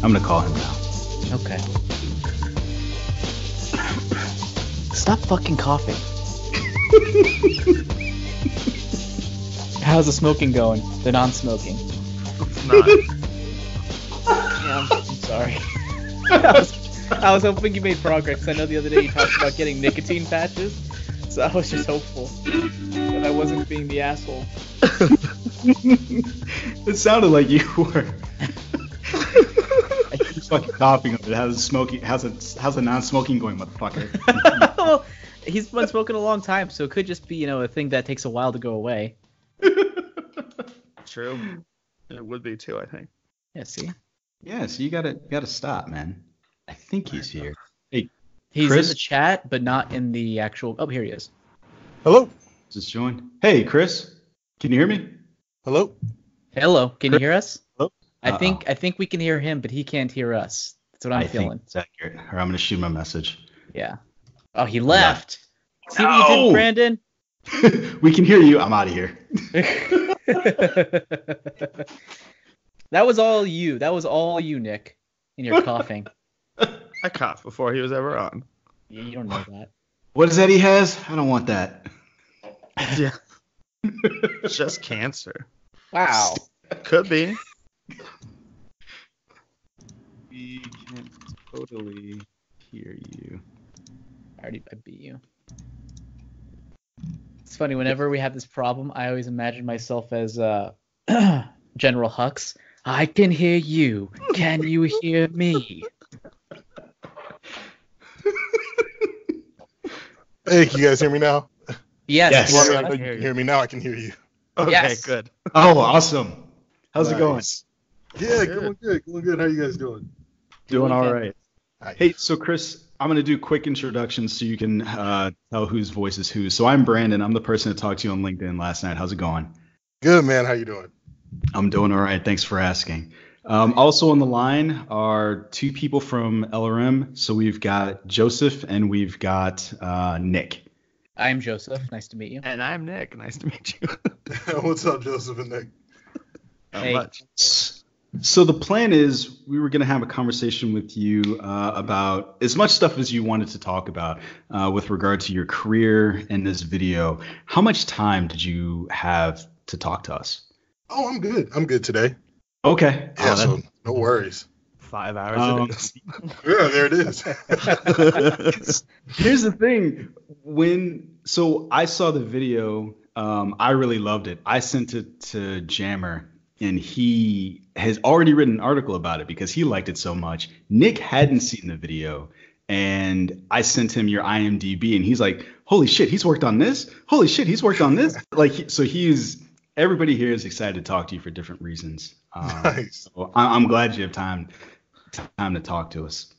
I'm gonna call him now. Okay. Stop fucking coughing. How's the smoking going? The non-smoking. It's not. Yeah, I'm sorry. I was hoping you made progress. I know the other day you talked about getting nicotine patches, so I was just hopeful that I wasn't being the asshole. It sounded like you were. I keep fucking coughing of it. How's the non-smoking going, motherfucker? Well, he's been smoking a long time, so it could just be, a thing that takes a while to go away. True. It would be too, I think. Yeah, see? Yeah, so you gotta stop, man. I think he's here. Hey, He's Chris? in the chat, but not in the actual... Oh, here he is. Hello? Just join. Hey, Chris, can you hear me? Hello? Hello, can you hear us? Hello? I think we can hear him, but he can't hear us. That's what I'm feeling. think it's accurate. Or I'm gonna shoot him a message. Yeah. Oh, he left. See what you did, Brandon? We can hear you. I'm out of here. That was all you. That was all you, Nick, in your coughing. I coughed before he was ever on. You don't know that. What is that he has? I don't want that. Yeah. It's just cancer. Wow. Could be. We can totally hear you. I beat you. It's funny, whenever we have this problem, I always imagine myself as General Hux. I can hear you. Can you hear me? Hey, can you guys hear me now? Yes. Well, I I know can you hear can you. hear me now. I can hear you. Okay, Yes. good. Oh, awesome. How's it going? Nice. Yeah, going good. Going good. How you guys doing? Doing all Okay. right. Hi. Hey, so Chris, I'm gonna do quick introductions so you can tell whose voice is whose. So I'm Brandon. I'm the person that talked to you on LinkedIn last night. How's it going? Good, man. How you doing? I'm doing all right. Thanks for asking. Also on the line are two people from LRM. So we've got Joseph and we've got Nick. I'm Joseph. Nice to meet you. And I'm Nick. Nice to meet you. What's up, Joseph and Nick? Not Hey. much. So the plan is we were going to have a conversation with you about as much stuff as you wanted to talk about with regard to your career in this video. How much time did you have to talk to us? Oh, I'm good. I'm good today. Okay. Yeah, Oh, so no worries. 5 hours. It is. Yeah, there it is. Here's the thing. So I saw the video, I really loved it. I sent it to Jammer, and he has already written an article about it because he liked it so much. Nick hadn't seen the video, and I sent him your IMDb, and he's like, "Holy shit, he's worked on this! Holy shit, he's worked on this!" Everybody here is excited to talk to you for different reasons. Nice. So I'm glad you have time to talk to us.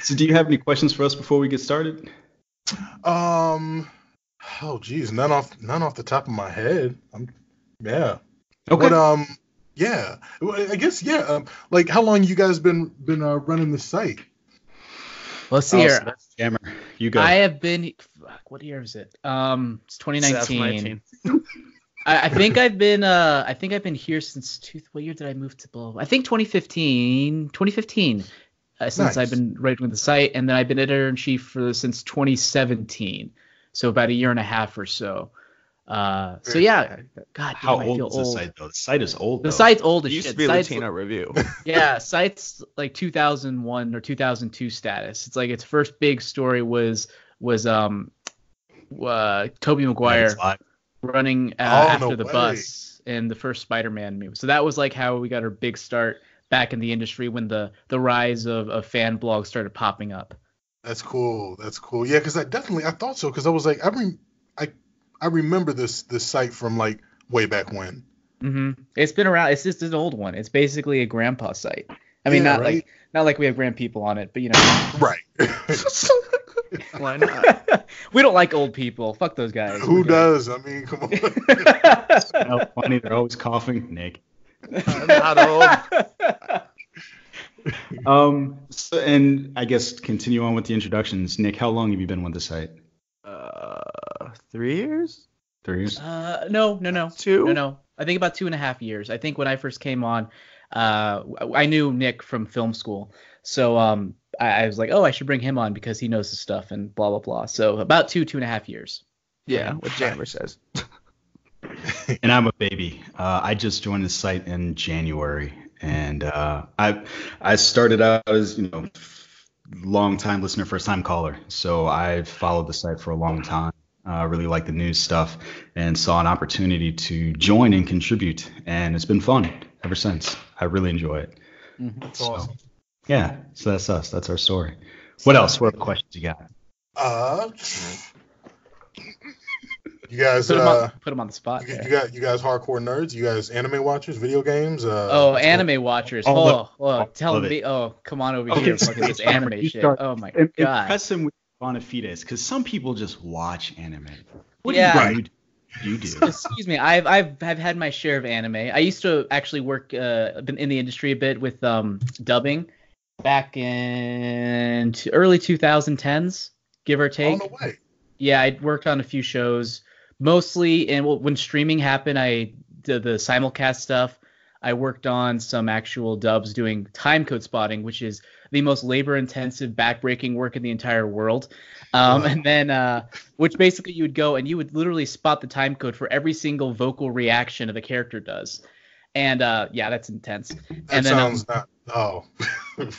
So do you have any questions for us before we get started? Oh, geez, none off the top of my head. Yeah. Okay. But yeah. Well, I guess yeah. Like, how long you guys been running the site? Let's see here. So that's Jammer. You go. I have been. Fuck, what year is it? It's 2019. 2019. I think I've been here since what year did I move to Blow? I think 2015. 2015. Since Nice. I've been writing with the site, and then I've been editor-in-chief since 2017. So about a year and a half or so. So yeah. God, How damn, I old feel is the old. site though? The site is old. The though. site's old It as used shit. to be Site's- Latino Review. Yeah, site's like 2001 or 2002 status. It's like its first big story was Tobey Maguire It's live. running no after the way. bus in the first Spider-Man movie. So that was like how we got our big start back in the industry when the rise of fan blogs started popping up. That's cool. That's cool. Yeah, because I thought so. Because I was like, I remember this site from like way back when. Mm-hmm. It's been around. It's just an old one. It's basically a grandpa site. I mean, Yeah, not right? like we have grand people on it, but you know. Right. Why not? We don't like old people. Fuck those guys. Who Okay. does? I mean, come on. How funny, they're always coughing, Nick. I'm not old. So, and I guess continue on with the introductions. Nick, how long have you been with the site? 3 years? 3 years. No. 2? No. I think about 2.5 years. I think when I first came on, I knew Nick from film school, so I was like, oh, I should bring him on because he knows his stuff and blah blah blah. So about 2.5 years. Yeah, what Jammer says. And I'm a baby. I just joined the site in January, and I started out as long time listener, first time caller. So I've followed the site for a long time. Really like the news stuff, and saw an opportunity to join and contribute, and it's been fun ever since. I really enjoy it. That's awesome. Yeah, so that's us. That's our story. What else? What other questions you got? You guys put him on the spot. You guys hardcore nerds? You guys anime watchers, video games? Anime watchers. Tell me. Oh, come on over here. Fucking this anime shit. Oh my god. Impress him with Bonafides, because some people just watch anime. What do you do? Excuse me. I've had my share of anime. I used to actually work been in the industry a bit with dubbing back in early 2010s, give or take. Oh, no way. Yeah, I worked on a few shows. Mostly, and when streaming happened, I did the simulcast stuff. I worked on some actual dubs doing timecode spotting, which is the most labor-intensive, back-breaking work in the entire world. And then, which basically you would go and you would literally spot the timecode for every single vocal reaction a character does. And yeah, that's intense. That sounds not. Oh.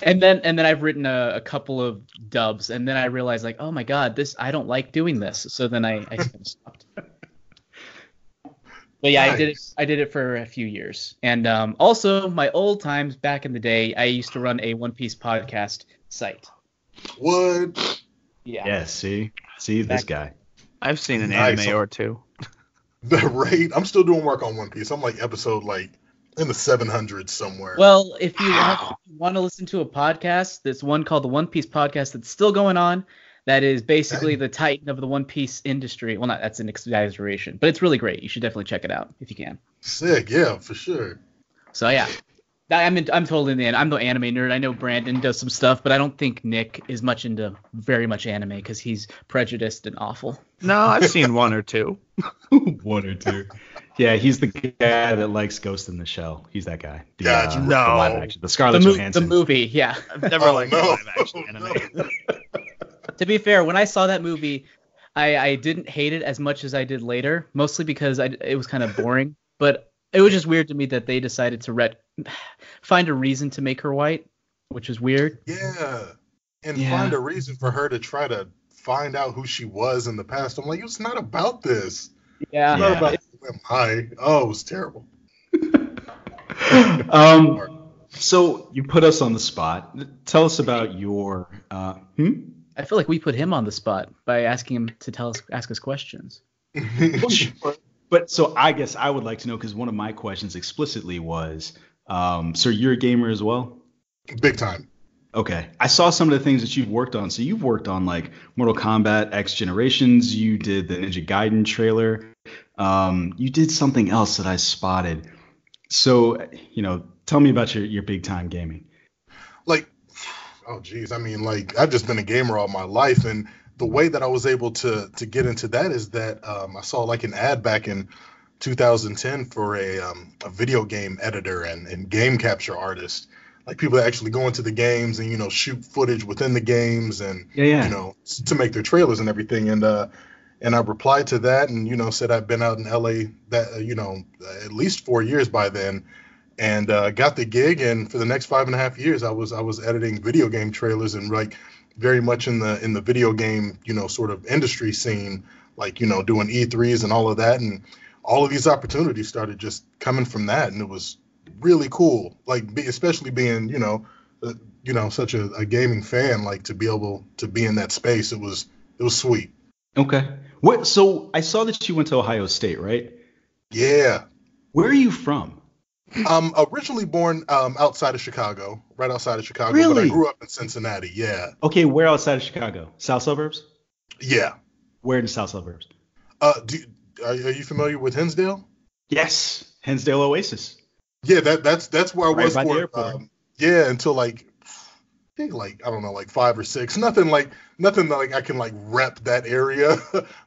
and then I've written a couple of dubs, and then I realized like, oh my god, I don't like doing this. So then I stopped. But yeah, nice. I did it for a few years. And also my old times back in the day, I used to run a One Piece podcast site. What? Yeah. Yeah, see this guy. I've seen an anime or two. The rate, I'm still doing work on One Piece. I'm like episode in the 700s somewhere. Well, if you want to listen to a podcast, there's one called the One Piece Podcast that's still going on. That is basically the titan of the One Piece industry. Well, that's an exaggeration, but it's really great. You should definitely check it out if you can. Sick, yeah, for sure. So yeah, I'm totally in the end. I'm the anime nerd. I know Brandon does some stuff, but I don't think Nick is into very much anime because he's prejudiced and awful. No, I've seen one or two. One or two. Yeah, he's the guy that likes Ghost in the Shell. He's that guy. No. The live action. The Scarlett Johansson. The movie, yeah. I've never liked live action anime. No. To be fair, when I saw that movie, I didn't hate it as much as I did later, mostly because it was kind of boring. But it was just weird to me that they decided to find a reason to make her white, which was weird. Yeah, and find a reason for her to try to find out who she was in the past. I'm like, it's not about this. Yeah. It's not about who am I. Oh, it was terrible. So you put us on the spot. Tell us about your. I feel like we put him on the spot by asking him to ask us questions. Well, sure. But so I guess I would like to know, because one of my questions explicitly was, so you're a gamer as well? Big time. Okay. I saw some of the things that you've worked on. So you've worked on like Mortal Kombat X Generations. You did the Ninja Gaiden trailer. You did something else that I spotted. So, tell me about your big time gaming. Oh, geez. I mean, I've just been a gamer all my life. And the way that I was able to get into that is that I saw an ad back in 2010 for a video game editor and game capture artist. Like people that actually go into the games and, shoot footage within the games and, to make their trailers and everything. And I replied to that and, said I've been out in LA at least 4 years by then. And got the gig, and for the next 5.5 years, I was editing video game trailers and very much in the video game sort of industry scene, doing E3s and all of that, and all of these opportunities started just coming from that, and it was really cool. Especially being such a gaming fan, to be able to be in that space, it was sweet. Okay. So I saw that you went to Ohio State, right? Yeah. Where are you from? I'm originally born outside of Chicago, right outside of Chicago. Really? But I grew up in Cincinnati, yeah. Okay, where outside of Chicago? South suburbs? Yeah. Where in the south suburbs? Are you familiar with Hinsdale? Yes, Hinsdale Oasis. Yeah, that's where I was right by for. the airport. Yeah, until think like, I don't know, like 5 or 6. Nothing that like I can like rep that area,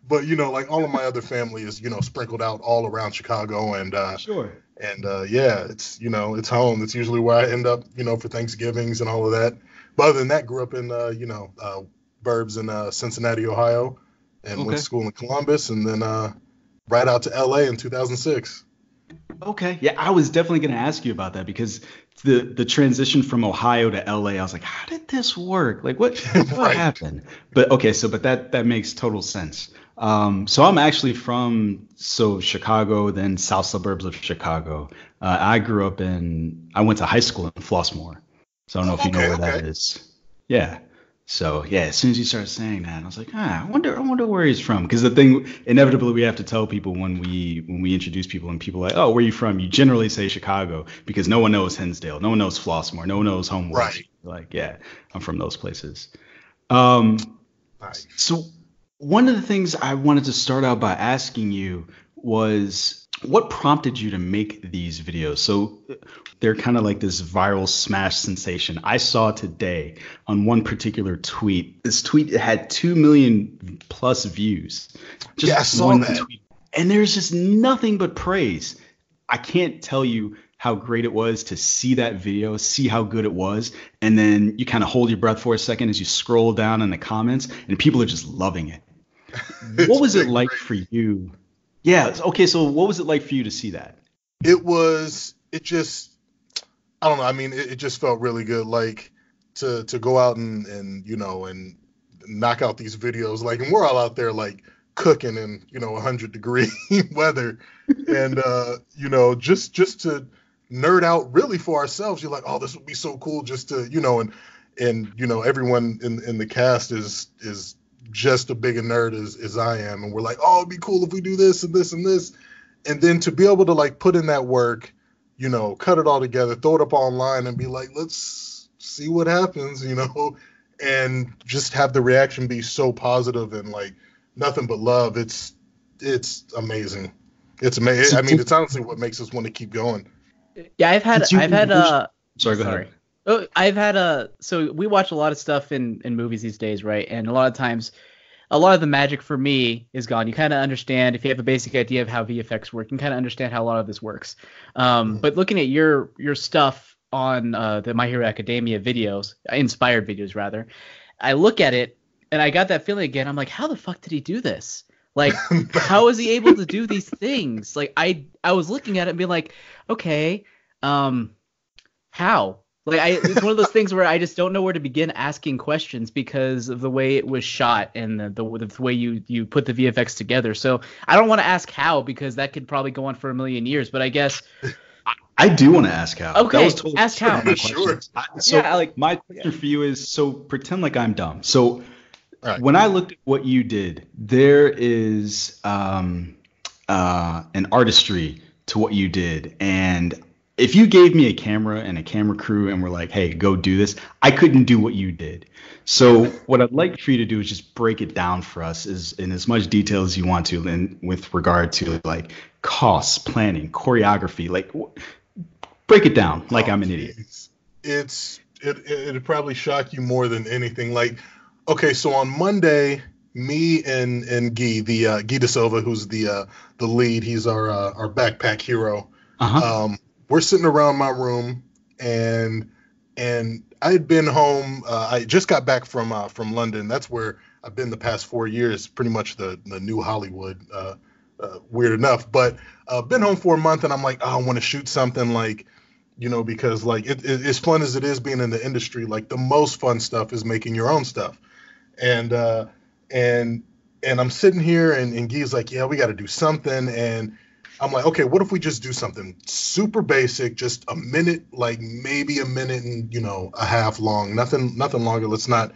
but like all of my other family is sprinkled out all around Chicago, and Sure. and yeah, it's it's home. It's usually where I end up for Thanksgivings and all of that. But other than that, grew up in burbs in Cincinnati, Ohio, and went to school in Columbus, and then right out to LA in 2006. Okay. Yeah, I was definitely going to ask you about that because the transition from Ohio to LA, I was like, how did this work? Like, what happened? But okay, but that makes total sense. So I'm actually from Chicago, then south suburbs of Chicago. I went to high school in Flossmoor. So I don't know if you know where that is. Yeah. So yeah, as soon as you started saying that, I was like, I wonder where he's from. Because the thing, inevitably, we have to tell people when we introduce people, and people are like, oh, where are you from? You generally say Chicago because no one knows Hinsdale, no one knows Flossmoor, no one knows Homewood. Right. Like, yeah, I'm from those places. Nice. So one of the things I wanted to start out by asking you was, what prompted you to make these videos? So they're kind of like this viral smash sensation. I saw today on one particular tweet. This tweet had 2 million plus views. Yeah, I saw that. Tweet. And there's just nothing but praise. I can't tell you how great it was to see that video, see how good it was. And then you kind of hold your breath for a second as you scroll down in the comments, and people are just loving it. What was it like for you? Yeah. Okay. So what was it like for you to see that? I don't know. I mean, it just felt really good. Like to go out and and knock out these videos. Like, and we're all out there like cooking in 100-degree weather, and just to nerd out really for ourselves. You're like, oh, this would be so cool just to and everyone in the cast is just as big a nerd as I am, and we're like, oh, it'd be cool if we do this and this and this, and then to be able to like put in that work, cut it all together, throw it up online, and be like, let's see what happens, and just have the reaction be so positive and like nothing but love. It's amazing. It's amazing. I mean, it's honestly what makes us want to keep going. Yeah, I've had Sorry, go ahead. Oh, I've had so we watch a lot of stuff in movies these days, right? And a lot of times, a lot of the magic for me is gone. You kind of understand, if you have a basic idea of how VFX work, you can kind of understand how a lot of this works. But looking at your stuff on the My Hero Academia videos, inspired videos rather, I look at it and I got that feeling again. I'm like, how the fuck did he do this? Like, how is he able to do these things? Like, I was looking at it and being like, okay, how? Like, it's one of those things where I just don't know where to begin asking questions because of the way it was shot and the way you put the VFX together. So I don't want to ask how, because that could probably go on for a million years. But I guess I do want to ask how. Okay, totally ask how. Sure. My question for you is, so pretend like I'm dumb. So when I looked at what you did, there is an artistry to what you did, and if you gave me a camera and a camera crew and were like, hey, go do this, I couldn't do what you did. So what I'd like for you to do is just break it down for us in as much detail as you want to, and with regard to like costs, planning, choreography, like break it down like I'm an idiot. It'd probably shock you more than anything. Like, okay, so on Monday, me and Guy, Guy De Silva, who's the lead, he's our backpack hero. We're sitting around my room, and I had been home. I just got back from London. That's where I've been the past 4 years, pretty much the new Hollywood. Weird enough, but been home for a month, and I'm like, oh, I want to shoot something, like, because like as fun as it is being in the industry, like the most fun stuff is making your own stuff, and I'm sitting here, and Guy's like, yeah, we got to do something, and I'm like, okay, what if we just do something super basic, just a minute, like maybe a minute and a half long, nothing longer. Let's not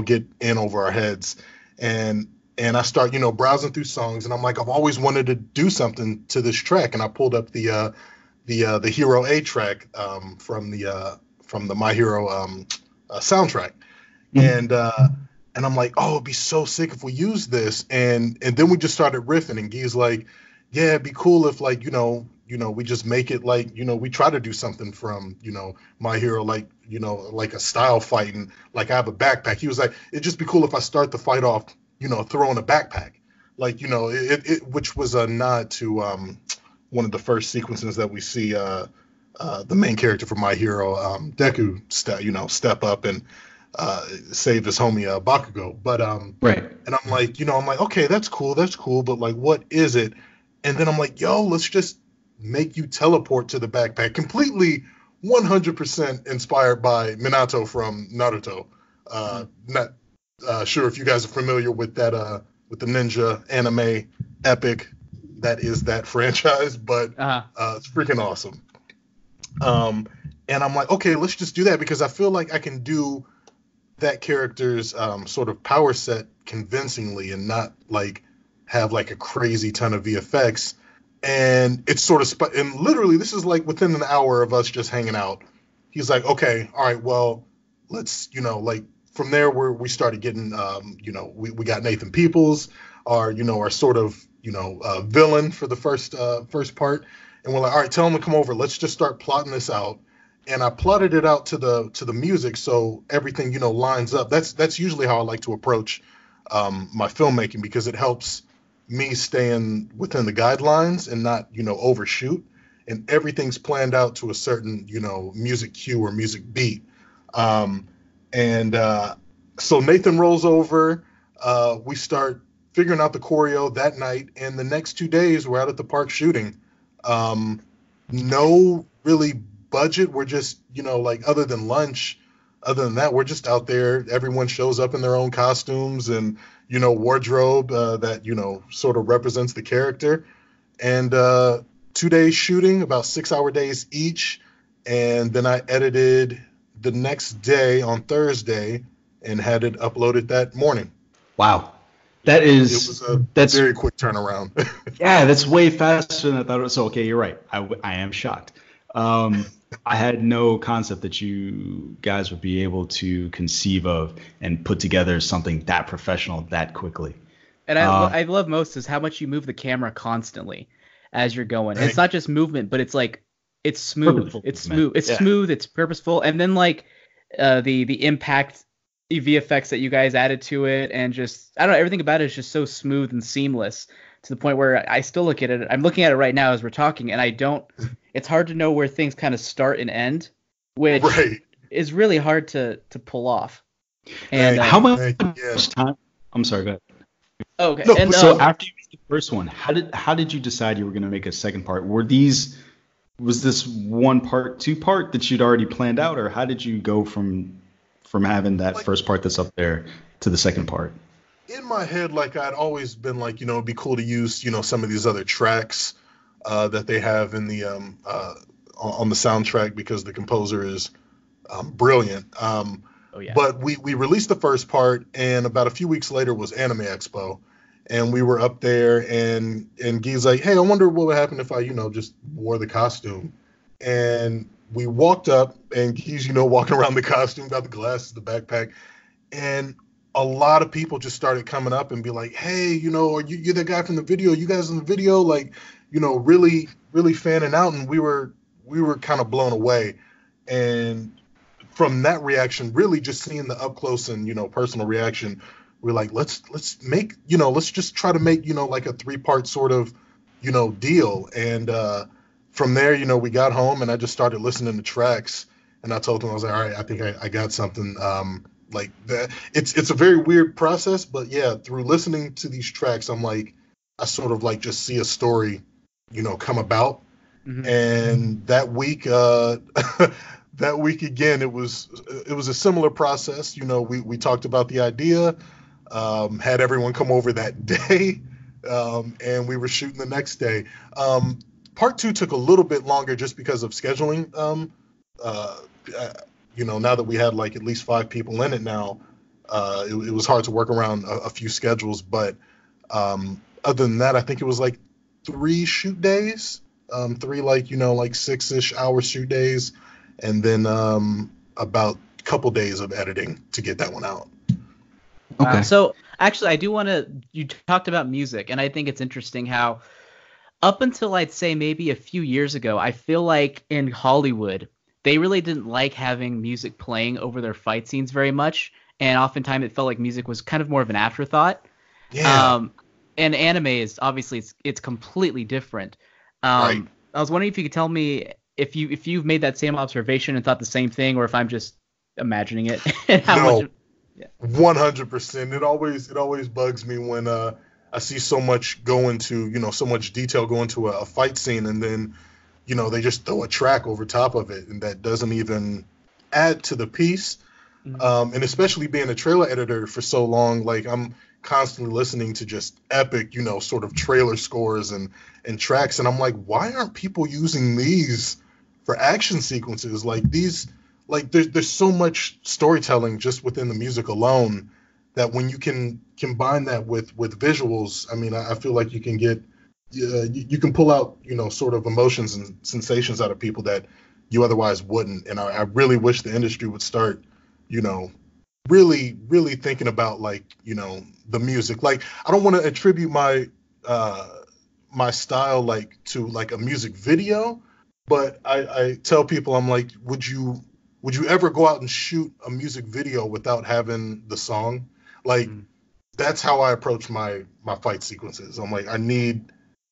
get in over our heads. And I start browsing through songs, and I'm like, I've always wanted to do something to this track, and I pulled up the Hero A track from the My Hero soundtrack, and I'm like, oh, it'd be so sick if we use this, and then we just started riffing, and Guy's like, yeah, it'd be cool if like, we just make it like, we try to do something from, My Hero, like, like a style fight, and like I have a backpack. He was like, it'd just be cool if I start the fight off, throwing a backpack. Like, which was a nod to one of the first sequences that we see the main character from My Hero, Deku, step up and save his homie Bakugo. But Right. and I'm like, okay, that's cool, but like, what is it? And then I'm like, yo, let's just make you teleport to the backpack, completely 100% inspired by Minato from Naruto. Not sure if you guys are familiar with that with the ninja anime epic that is that franchise, but it's freaking awesome. And I'm like, okay, let's just do that, because I feel like I can do that character's sort of power set convincingly and not like have like a crazy ton of VFX. And it's sort of and literally this is like within an hour of us just hanging out. He's like, okay, all right, well, let's, like from there we started getting, we got Nathan Peoples, our sort of, villain for the first part. And we're like, all right, tell him to come over. Let's just start plotting this out. And I plotted it out to the music, so everything, lines up. That's usually how I like to approach my filmmaking, because it helps me staying within the guidelines and not, overshoot. And everything's planned out to a certain, music cue or music beat. So Nathan rolls over. We start figuring out the choreo that night, and the next 2 days we're out at the park shooting. No really budget. We're just, like other than lunch, other than that, we're just out there. Everyone shows up in their own costumes and, wardrobe that, sort of represents the character. And 2 days shooting, about 6-hour days each. And then I edited the next day on Thursday and had it uploaded that morning. Wow. It was that's very quick turnaround. Yeah, that's way faster than I thought it was. So, okay, you're right. I am shocked. I had no concept that you guys would be able to conceive of and put together something that professional that quickly. And I love most is how much you move the camera constantly as you're going. And it's not just movement, but it's like it's smooth. Purposeful It's movement. smooth. It's Yeah. smooth. It's purposeful. And then like the impact VFX that you guys added to it, and just I don't know, everything about it is just so smooth and seamless to the point where I still look at it. I'm looking at it right now as we're talking, and I don't. It's hard to know where things kind of start and end, which is really hard to pull off. And how much time? I'm sorry, go ahead. Okay. No, and, so after you made the first one, how did you decide you were going to make a second part? Was this one part, two part that you'd already planned out, or how did you go from having that first part that's up there to the second part? In my head, like I'd always been like, it'd be cool to use, some of these other tracks that they have in the on the soundtrack, because the composer is brilliant. But we released the first part, and about a few weeks later was Anime Expo, and we were up there, and Guy's like, hey, I wonder what would happen if I, just wore the costume. And we walked up, and he's, walking around the costume, got the glasses, the backpack, and a lot of people just started coming up and be like, hey, are you're the guy from the video? You guys in the video? Like, really, really fanning out. And we were kind of blown away. And from that reaction, really just seeing the up close and, personal reaction, we're like, let's make, let's just try to make, like a 3-part sort of, deal. And from there, we got home, and I just started listening to tracks, and I told him, I was like, all right, I think I got something like that. It's a very weird process, but yeah, through listening to these tracks, I'm like, I sort of like just see a story, come about. Mm-hmm. And that week, that week again, it was a similar process. We talked about the idea, had everyone come over that day, and we were shooting the next day. Part 2 took a little bit longer just because of scheduling. Now that we had like at least 5 people in it now, it was hard to work around a few schedules. But other than that, I think it was like 3 shoot days, 3 like 6-ish hour shoot days, and then about a couple days of editing to get that one out. Okay. So actually, I do want to. You talked about music, and I think it's interesting how Up until I'd say maybe a few years ago, I feel like in Hollywood, they really didn't like having music playing over their fight scenes very much. And oftentimes it felt like music was kind of more of an afterthought. Yeah. And anime is obviously it's completely different. Right. I was wondering if you could tell me if you've made that same observation and thought the same thing, or if I'm just imagining it. And how No. much? 100%. It always bugs me when I see so much go into, so much detail go into a fight scene, and then, they just throw a track over top of it, and that doesn't even add to the piece. And especially being a trailer editor for so long, like I'm constantly listening to just epic, sort of trailer scores and tracks, and I'm like, why aren't people using these for action sequences? Like these, like there's so much storytelling just within the music alone that when you can combine that with visuals, I mean, I feel like you can get you can pull out, sort of emotions and sensations out of people that you otherwise wouldn't. And I really wish the industry would start, really, really thinking about, like, the music. Like, I don't want to attribute my my style, like, to like a music video, but I tell people, I'm like, would you ever go out and shoot a music video without having the song? Like, that's how I approach my fight sequences. I'm like, I need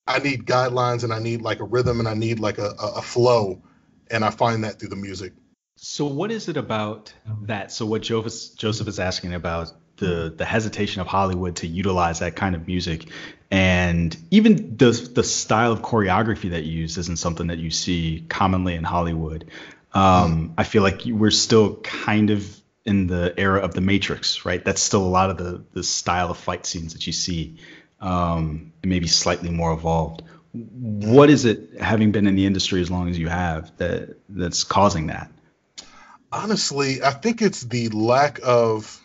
guidelines, and I need like a rhythm, and I need like a flow, and I find that through the music. So what is it about that? So what Joseph is asking about, the hesitation of Hollywood to utilize that kind of music, and even the style of choreography that you use isn't something that you see commonly in Hollywood. I feel like we're still kind of in the era of the Matrix, right? That's still a lot of the style of fight scenes that you see, and maybe slightly more evolved. What is it, having been in the industry as long as you have, that's causing that? Honestly, I think it's the lack of.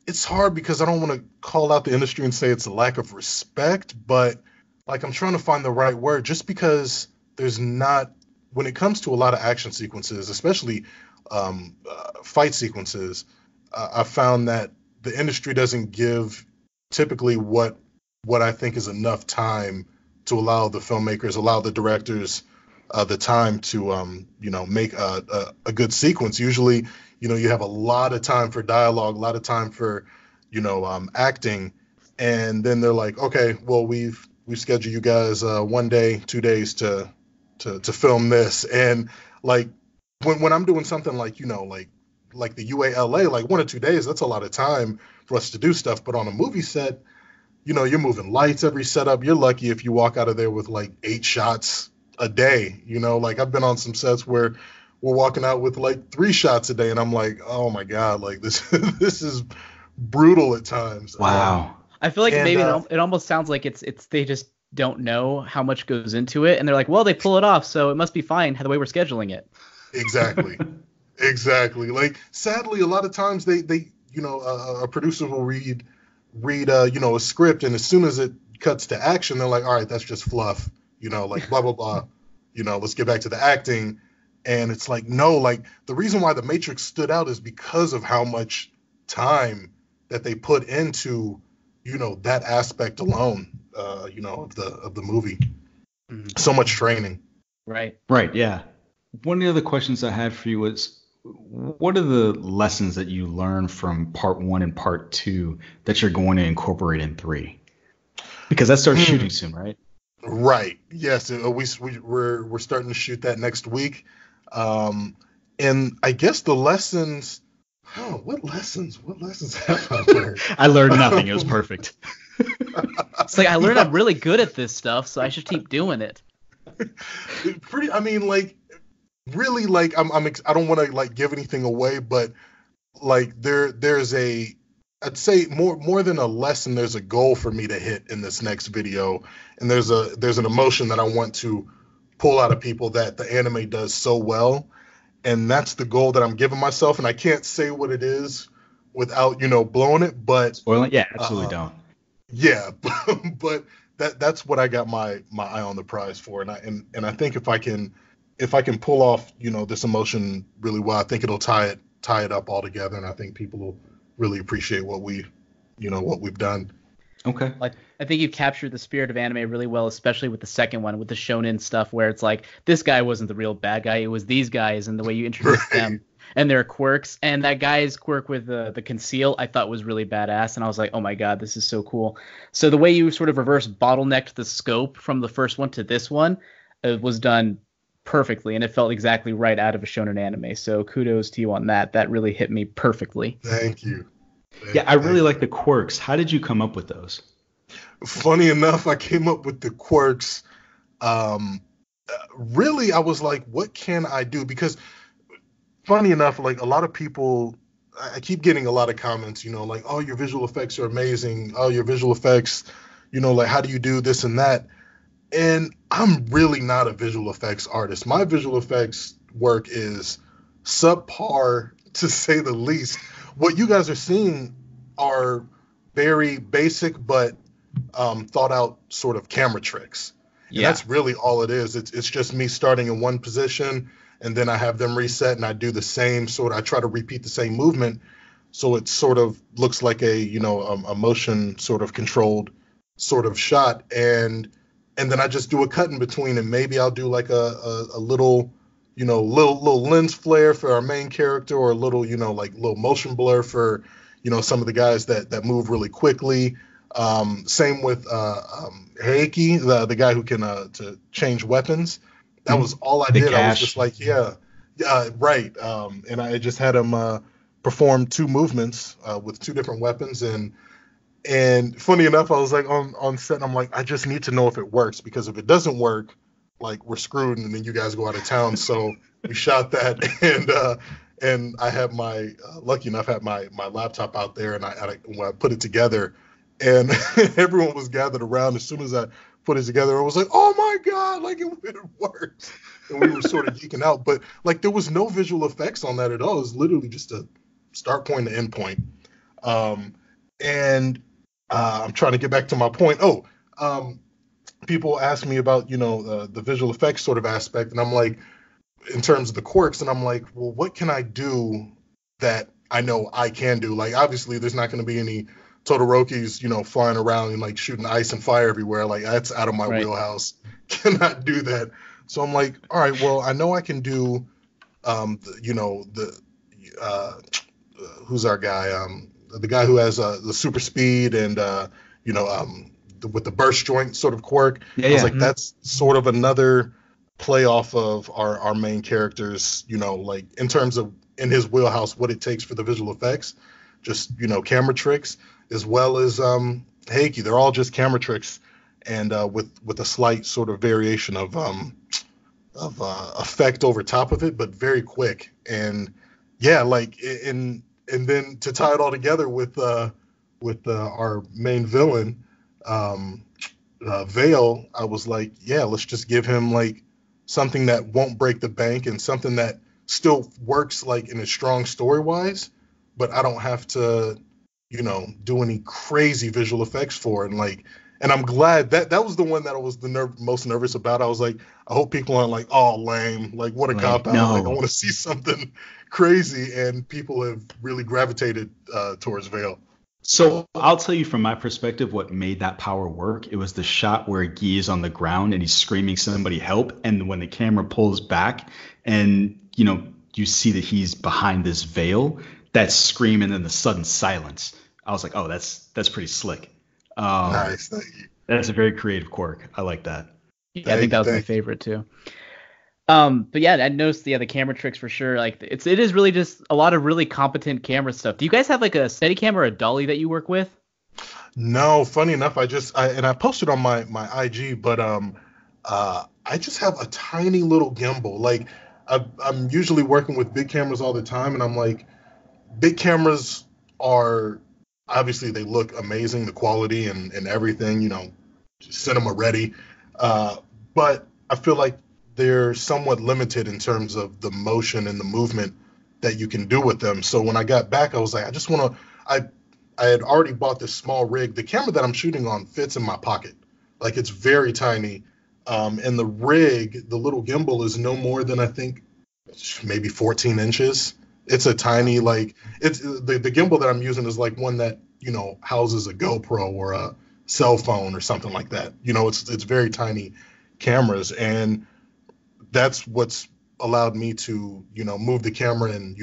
It's hard because I don't want to call out the industry and say it's a lack of respect, but like I'm trying to find the right word. Just because there's not, when it comes to a lot of action sequences, especially fight sequences, I found that the industry doesn't give typically what I think is enough time to allow the filmmakers, allow the directors the time to make a good sequence. Usually, you have a lot of time for dialogue, a lot of time for acting, and then they're like, okay, well, we've scheduled you guys 1 day, 2 days to film this. And like when I'm doing something like like the UALA, like 1 or 2 days, that's a lot of time for us to do stuff. But on a movie set, you're moving lights every setup. You're lucky if you walk out of there with like 8 shots a day. Like I've been on some sets where we're walking out with like 3 shots a day, and I'm like, oh my god, like this this is brutal at times. Wow. I feel like maybe it almost sounds like it's they just don't know how much goes into it, and they're like, well, they pull it off, so it must be fine the way we're scheduling it. Exactly. Exactly. Like, sadly, a lot of times they a producer will read a script, and as soon as it cuts to action, they're like, all right, that's just fluff, like blah blah blah, let's get back to the acting. And it's like, no, like the reason why The Matrix stood out is because of how much time that they put into that aspect alone, of the movie. So much training. Right, yeah. One of the other questions I had for you was, what are the lessons that you learned from part 1 and part 2 that you're going to incorporate in 3? Because that starts shooting soon, right? Right. Yes. We're starting to shoot that next week. And I guess the lessons. Oh, what lessons have I learned? I learned nothing. It was perfect. It's like, I learned I'm really good at this stuff, so I should keep doing it. I mean, like, really, like, I don't want to like give anything away, but like there's I'd say more than a lesson, there's a goal for me to hit in this next video, and there's an emotion that I want to pull out of people that the anime does so well, and that's the goal that I'm giving myself, and I can't say what it is without blowing it, but spoiling, yeah, absolutely don't. Yeah, but that's what I got my eye on the prize for, and I think if I can pull off this emotion really well, I think it'll tie it up all together, and I think people will really appreciate what we've done. Okay. Like, I think you captured the spirit of anime really well, especially with the second one, with the shonen stuff, where it's like, this guy wasn't the real bad guy, it was these guys, and the way you introduced them and their quirks. And that guy's quirk with the conceal, I thought was really badass, and I was like, oh my god, this is so cool. So the way you sort of reverse bottlenecked the scope from the first one to this one was done perfectly, and it felt exactly right out of a shonen anime. So kudos to you on that. That really hit me perfectly. Thank you. Yeah, I really like the quirks. How did you come up with those? Funny enough, I came up with the quirks. Really, I was like, what can I do? Because funny enough, like a lot of people, I keep getting a lot of comments, like, oh, your visual effects are amazing. Oh, your visual effects, like, how do you do this and that? And I'm really not a visual effects artist. My visual effects work is subpar, to say the least. What you guys are seeing are very basic but thought out sort of camera tricks. And that's really all it is. It's just me starting in one position, and then I have them reset, and I do the same I try to repeat the same movement, so it sort of looks like a motion sort of controlled sort of shot, and then I just do a cut in between, and maybe I'll do like a little little lens flare for our main character, or a little like little motion blur for some of the guys that move really quickly. Same with Heiki, the guy who can to change weapons. That was all I did. I was just like, right. And I just had him perform 2 movements with 2 different weapons. And funny enough, I was like on set, and I'm like, I just need to know if it works, because if it doesn't work, like, we're screwed, and then you guys go out of town. So we shot that, and I had my lucky enough had my laptop out there, and when I put it together, and everyone was gathered around. As soon as I put it together, I was like, oh my god, like, it worked. And we were sort of geeking out, but like, there was no visual effects on that at all. It was literally just a start point to end point. And I'm trying to get back to my point. People ask me about, the visual effects sort of aspect, and I'm like, in terms of the quirks, and I'm like, well, what can I do that I know I can do? Like, obviously, there's not going to be any Todorokis, flying around and like shooting ice and fire everywhere. Like, that's out of my wheelhouse. Cannot do that. So I'm like, all right, well, I know I can do, who's our guy? The guy who has the super speed and, with the burst joint sort of quirk. I was like, that's sort of another play off of our main characters, like, in terms of in his wheelhouse, what it takes for the visual effects, just, camera tricks, as well as Heiki. They're all just camera tricks, and with a slight sort of variation of effect over top of it, but very quick. And and then to tie it all together with our main villain, Vale, I was like, let's just give him like something that won't break the bank, and something that still works like in a strong story wise, but I don't have to do any crazy visual effects for it. And I'm glad that was the one that I was most nervous about. I was like, I hope people aren't like, oh, lame, like, what a cop out. No. Like, I want to see something crazy, and people have really gravitated towards Vale. So I'll tell you from my perspective what made that power work. It was the shot where Guy is on the ground and he's screaming somebody help, and when the camera pulls back and you see that he's behind this veil, that scream and then the sudden silence, I was like, oh, that's pretty slick. Nice, thank you. That's a very creative quirk. I like that. Yeah, I think that was my favorite too. But yeah, I noticed the camera tricks for sure. Like, it is really just a lot of really competent camera stuff. Do you guys have like a Steadicam or a dolly that you work with? No, funny enough, I posted on my IG, but I just have a tiny little gimbal. Like, I'm usually working with big cameras all the time, and I'm like, big cameras are obviously, they look amazing, the quality and everything, cinema ready. But I feel like they're somewhat limited in terms of the motion and the movement that you can do with them. So when I got back, I was like, I just want to, I had already bought this small rig. The camera that I'm shooting on fits in my pocket. Like, it's very tiny. And the rig, the little gimbal, is no more than, I think, maybe 14 inches. It's a tiny, like, it's the gimbal that I'm using is like one that, houses a GoPro or a cell phone or something like that. It's very tiny cameras, and that's what's allowed me to, move the camera in,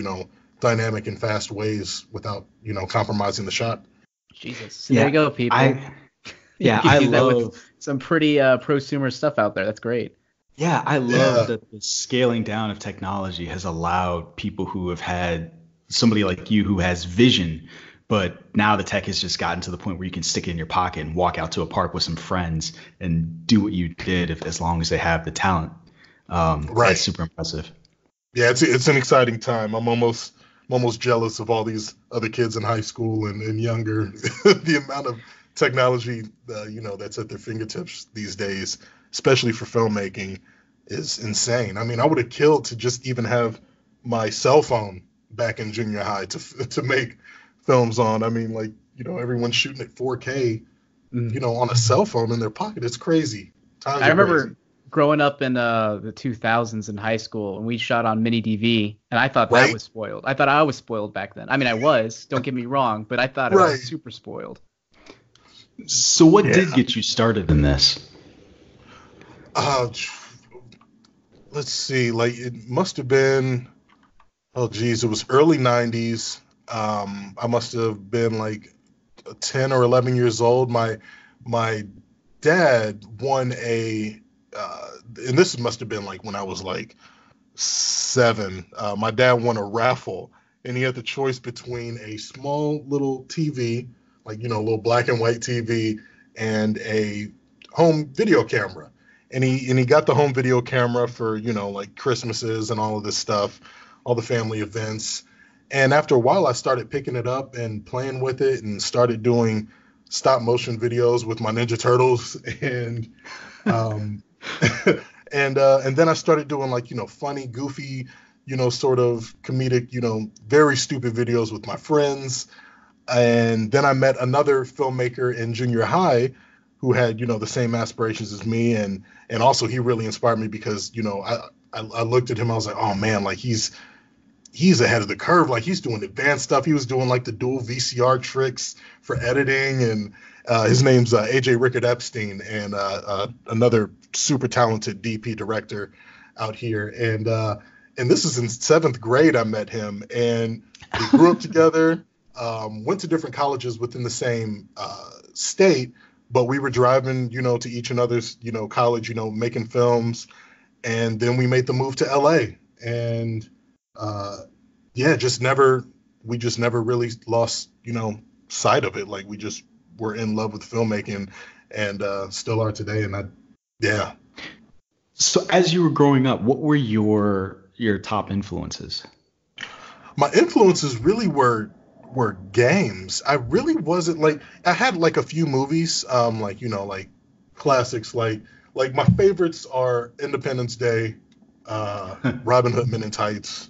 dynamic and fast ways without, compromising the shot. Jesus. So there you go, people. I I love some pretty prosumer stuff out there. That's great. Yeah, I love that the scaling down of technology has allowed people who have had somebody like you who has vision, but now the tech has just gotten to the point where you can stick it in your pocket and walk out to a park with some friends and do what you did as long as they have the talent. Right. That's super impressive. Yeah, it's an exciting time. I'm almost jealous of all these other kids in high school and younger. The amount of technology, that's at their fingertips these days, especially for filmmaking, is insane. I mean, I would have killed to just even have my cell phone back in junior high to make films on. I mean, like, everyone's shooting at 4K, on a cell phone in their pocket. It's crazy. I remember growing up in the 2000s in high school, and we shot on mini DV, and I thought that was spoiled. I thought I was spoiled back then. I mean, I was, don't get me wrong, but I thought I was super spoiled. So what did get you started in this? Let's see, like, it must have been, it was early 90s. I must have been like 10 or 11 years old. My dad won and this must have been like when I was like 7. My dad won a raffle, and he had the choice between a small little TV, like, a little black and white TV, and a home video camera. And he got the home video camera for, like Christmases and all of this stuff, all the family events. And after a while, I started picking it up and playing with it, and started doing stop motion videos with my Ninja Turtles, and and then I started doing, like, funny, goofy, sort of comedic, very stupid videos with my friends. And then I met another filmmaker in junior high who had, the same aspirations as me, and also he really inspired me because, I looked at him, I was like, oh man, like he's ahead of the curve. Like, he's doing advanced stuff. He was doing like the dual VCR tricks for editing, and his name's AJ Rickard Epstein, and another super talented DP director out here. And this is in 7th grade I met him, and we grew up together, went to different colleges within the same state, but we were driving, to each another's, college, making films. And then we made the move to LA, and we just never really lost, sight of it. Like, we just were in love with filmmaking, and still are today. And So as you were growing up, what were your top influences? My influences really were games. I really wasn't like, I had like a few movies, like, like classics, like my favorites are Independence Day, Robin Hood Men in Tights.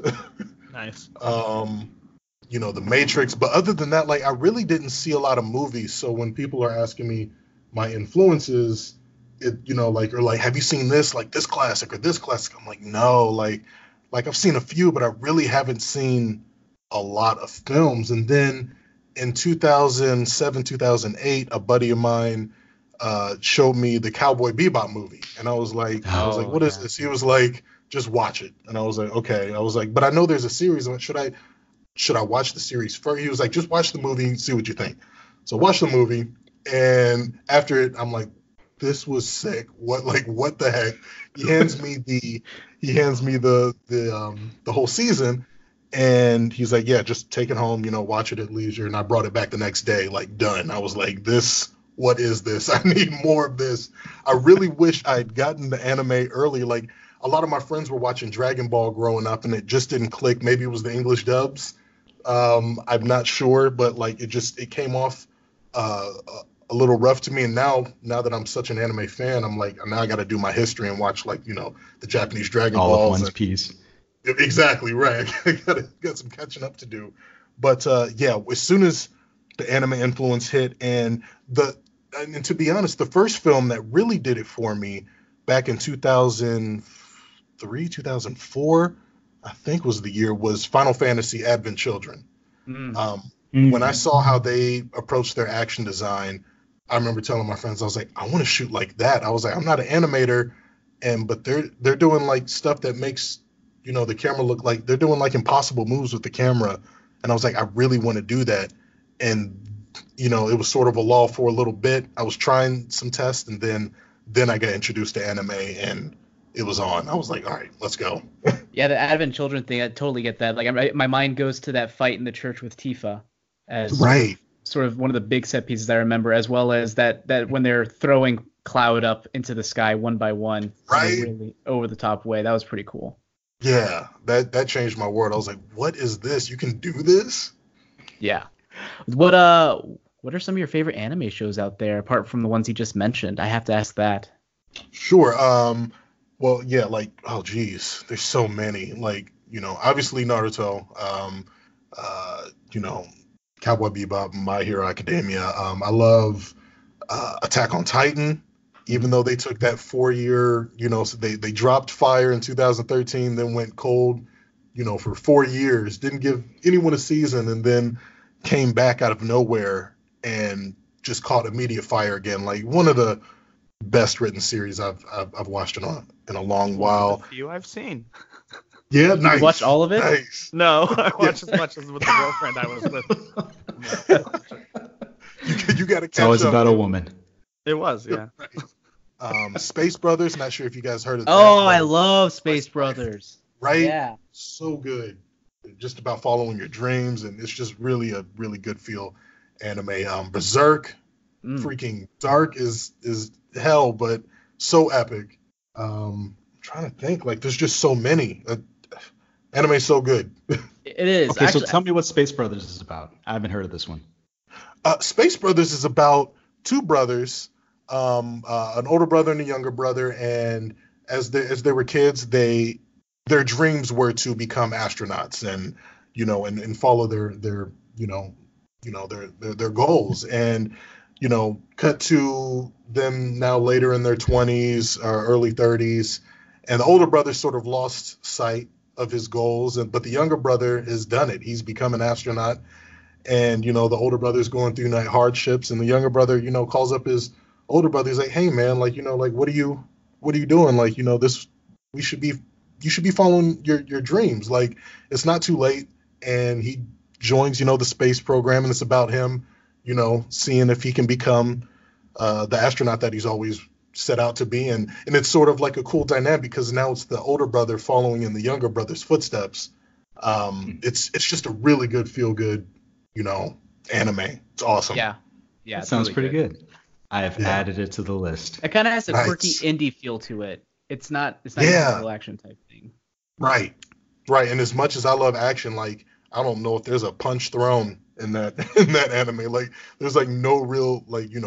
Nice. The Matrix. But other than that, like, I really didn't see a lot of movies. So when people are asking me my influences, have you seen this, like this classic or this classic? I'm like, no, like I've seen a few, but I really haven't seen a lot of films. And then in 2007, 2008, a buddy of mine showed me the Cowboy Bebop movie, and I was like, what is this? He was like, just watch it. And I was like, okay. I was like, but I know there's a series. Should I watch the series first? He was like, just watch the movie and see what you think. So watch the movie, and after it, I'm like, this was sick. What the heck? He hands me the whole season, and he's like, yeah, just take it home, watch it at leisure. And I brought it back the next day, like, done. I was like, what is this? I need more of this. I really wish I'd gotten the anime early. Like, a lot of my friends were watching Dragon Ball growing up, and it just didn't click. Maybe it was the English dubs. I'm not sure, but like, it came off a little rough to me. And now that I'm such an anime fan, I'm like, now I got to do my history and watch, like, the Japanese Dragon Balls. All of One Piece. Exactly, right. I got some catching up to do. But as soon as the anime influence hit, and to be honest, the first film that really did it for me back in 2003, 2004, I think was the year, was Final Fantasy Advent Children. When I saw how they approached their action design, I remember telling my friends, I was like, I want to shoot like that. I was like, I'm not an animator, but they're doing like stuff that makes, the camera look like they're doing like impossible moves with the camera. And I was like, I really want to do that. And, it was sort of a lull for a little bit. I was trying some tests, and then I got introduced to anime, and it was on. I was like, all right, let's go. Yeah, the Advent Children thing, I totally get that. Like, my mind goes to that fight in the church with Tifa as right. sort of one of the big set pieces I remember, as well as that when they're throwing Cloud up into the sky one by one, right, in a really over the top way. That was pretty cool. Yeah, that changed my world. I was like, what is this? You can do this? Yeah. What are some of your favorite anime shows out there apart from the ones you just mentioned? I have to ask that. Sure. Well, yeah, like, oh geez, there's so many. Like, obviously Naruto, Cowboy Bebop, My Hero Academia. I love Attack on Titan, even though they took that 4-year, so they dropped Fire in 2013, then went cold, for 4 years, didn't give anyone a season, and then came back out of nowhere and just caught immediate fire again. Like, one of the best written series I've watched in a long while. A few I've seen. Yeah, nice. You watched all of it? Nice. No, I watched as much as with the girlfriend I was with. You got to catch up. It's always about a woman. It was, yeah. Space Brothers. Not sure if you guys heard of that. Oh, I love Space Brothers. Right? Yeah. So good. Just about following your dreams, and it's just really a really good feel anime. Berserk, freaking dark is hell, but so epic. I'm trying to think. Like, there's just so many. Anime's so good. It is. Okay, actually, so tell me what Space Brothers is about. I haven't heard of this one. Space Brothers is about two brothers, an older brother and a younger brother, and as they were kids, their dreams were to become astronauts and and follow their goals. And cut to them now later in their 20s or early 30s, and the older brother sort of lost sight of his goals, but the younger brother has done it. He's become an astronaut, and the older brother is going through hardships, and the younger brother calls up his older brother. He's like, hey man, like like what are you doing? Like you should be following your dreams. Like, it's not too late. And he joins the space program, and it's about him seeing if he can become the astronaut that he's always set out to be. And it's sort of like a cool dynamic, because now it's the older brother following in the younger brother's footsteps. It's just a really good feel good anime. It's awesome. Yeah That sounds really pretty good. I have added it to the list. It kind of has a quirky indie feel to it. It's not a real action type thing. Right. And as much as I love action, like, I don't know if there's a punch thrown in that anime. Like, there's like no real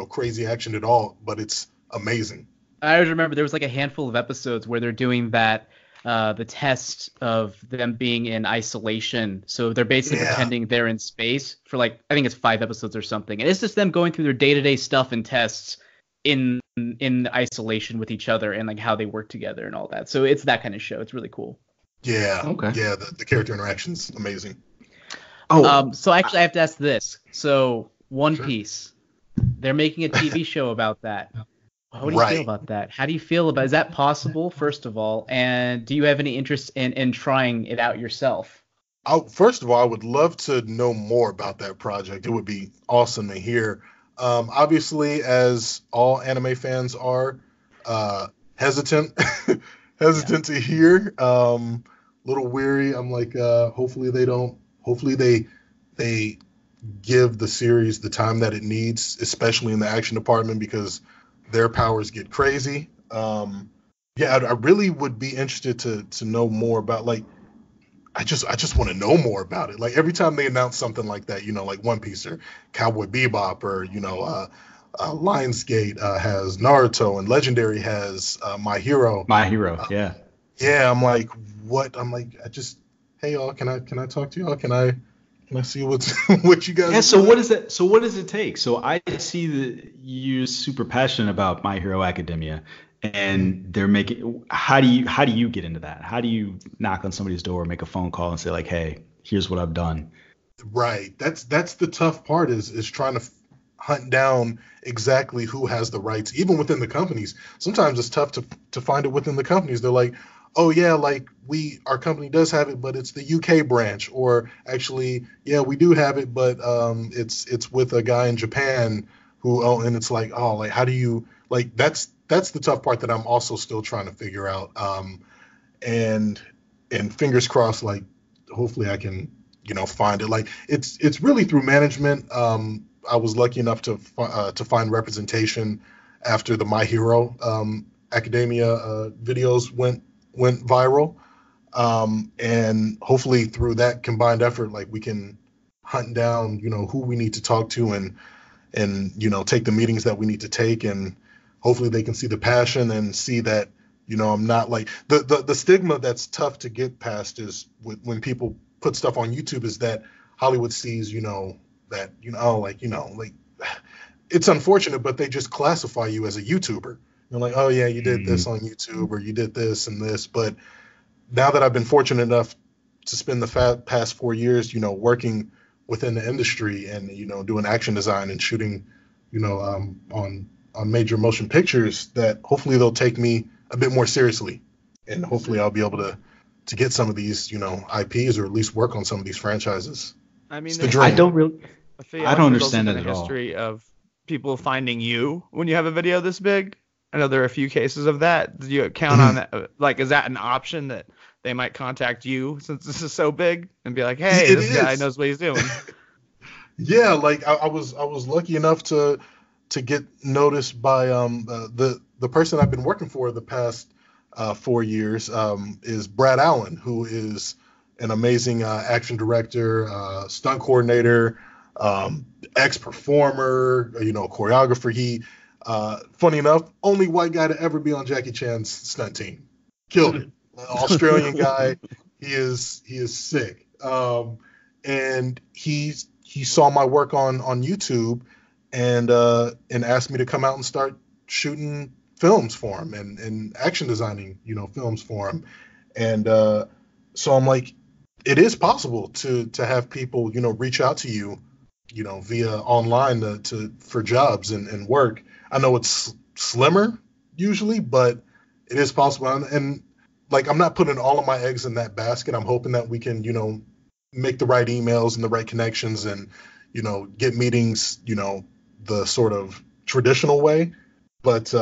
crazy action at all, but it's amazing. I always remember there was like a handful of episodes where they're doing that, the test of them being in isolation. So they're basically pretending they're in space for I think it's 5 episodes or something. And it's just them going through their day-to-day stuff and tests in isolation with each other, and how they work together and all that. So it's that kind of show. It's really cool. Yeah. Okay. Yeah, the character interaction's amazing. So actually I have to ask this. So One Piece, they're making a TV show about that. How do you feel about that? How do you feel about, is that possible, first of all? And do you have any interest in trying it out yourself? First of all, I would love to know more about that project. It would be awesome to hear. Obviously, as all anime fans are, hesitant to hear, little weary. I'm like, hopefully they give the series the time that it needs, especially in the action department, because their powers get crazy. I really would be interested to know more about, I just want to know more about it. Like, every time they announce something like that, like One Piece or Cowboy Bebop, or Lionsgate has Naruto, and Legendary has My Hero. Yeah. Yeah, I'm like, what? I'm like, hey y'all, can I talk to y'all? Can I see what you guys? Yeah. So what is that? So what does it take? So I see that you're super passionate about My Hero Academia, and they're making. How do you get into that? How do you knock on somebody's door, make a phone call, and say like, hey, here's what I've done? Right. That's the tough part is trying to. hunt down exactly who has the rights, even within the companies. Sometimes it's tough to find it within the companies. They're like, oh yeah, like our company does have it, but it's the UK branch, or actually, yeah, we do have it, but it's with a guy in Japan who, and it's like, oh, like how do you, like that's the tough part that I'm also still trying to figure out. And fingers crossed, like hopefully I can, find it. Like it's really through management. I was lucky enough to find representation after the My Hero Academia videos went viral, and hopefully through that combined effort, like we can hunt down, who we need to talk to and take the meetings that we need to take, and hopefully they can see the passion and see that, I'm not like the stigma that's tough to get past is when people put stuff on YouTube is that Hollywood sees, that, like it's unfortunate, but they just classify you as a YouTuber. You're like, oh yeah, you did this on YouTube, or you did this and this. But now that I've been fortunate enough to spend the past 4 years, working within the industry and, doing action design and shooting, on major motion pictures, that hopefully they'll take me a bit more seriously, and hopefully I'll be able to get some of these, IPs, or at least work on some of these franchises. I mean, I don't understand that at all. History of people finding you when you have a video this big. I know there are a few cases of that. Do you count on that? Like, is that an option that they might contact you since this is so big and be like, hey, this guy knows what he's doing? Yeah, like I was lucky enough to get noticed by the person I've been working for the past 4 years is Brad Allen, who is an amazing action director, stunt coordinator, ex-performer, choreographer. He funny enough, only white guy to ever be on Jackie Chan's stunt team. Killed it. Australian guy. He is sick. And he saw my work on YouTube and asked me to come out and start shooting films for him and action designing, films for him. And so I'm like, it is possible to have people, reach out to you, via online for jobs and work. I know it's slimmer usually, but it is possible. And like, I'm not putting all of my eggs in that basket. I'm hoping that we can, make the right emails and the right connections and, get meetings, the sort of traditional way. But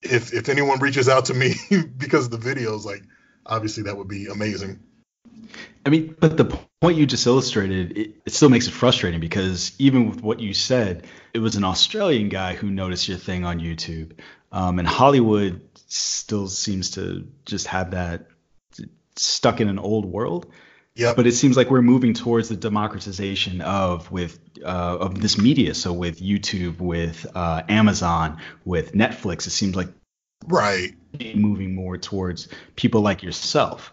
if anyone reaches out to me because of the videos, like, obviously that would be amazing. I mean, but the point you just illustrated, it still makes it frustrating, because even with what you said, it was an Australian guy who noticed your thing on YouTube. And Hollywood still seems to just have that stuck in an old world. Yeah. But it seems like we're moving towards the democratization of this media. So with YouTube, with Amazon, with Netflix, it seems like right moving more towards people like yourself.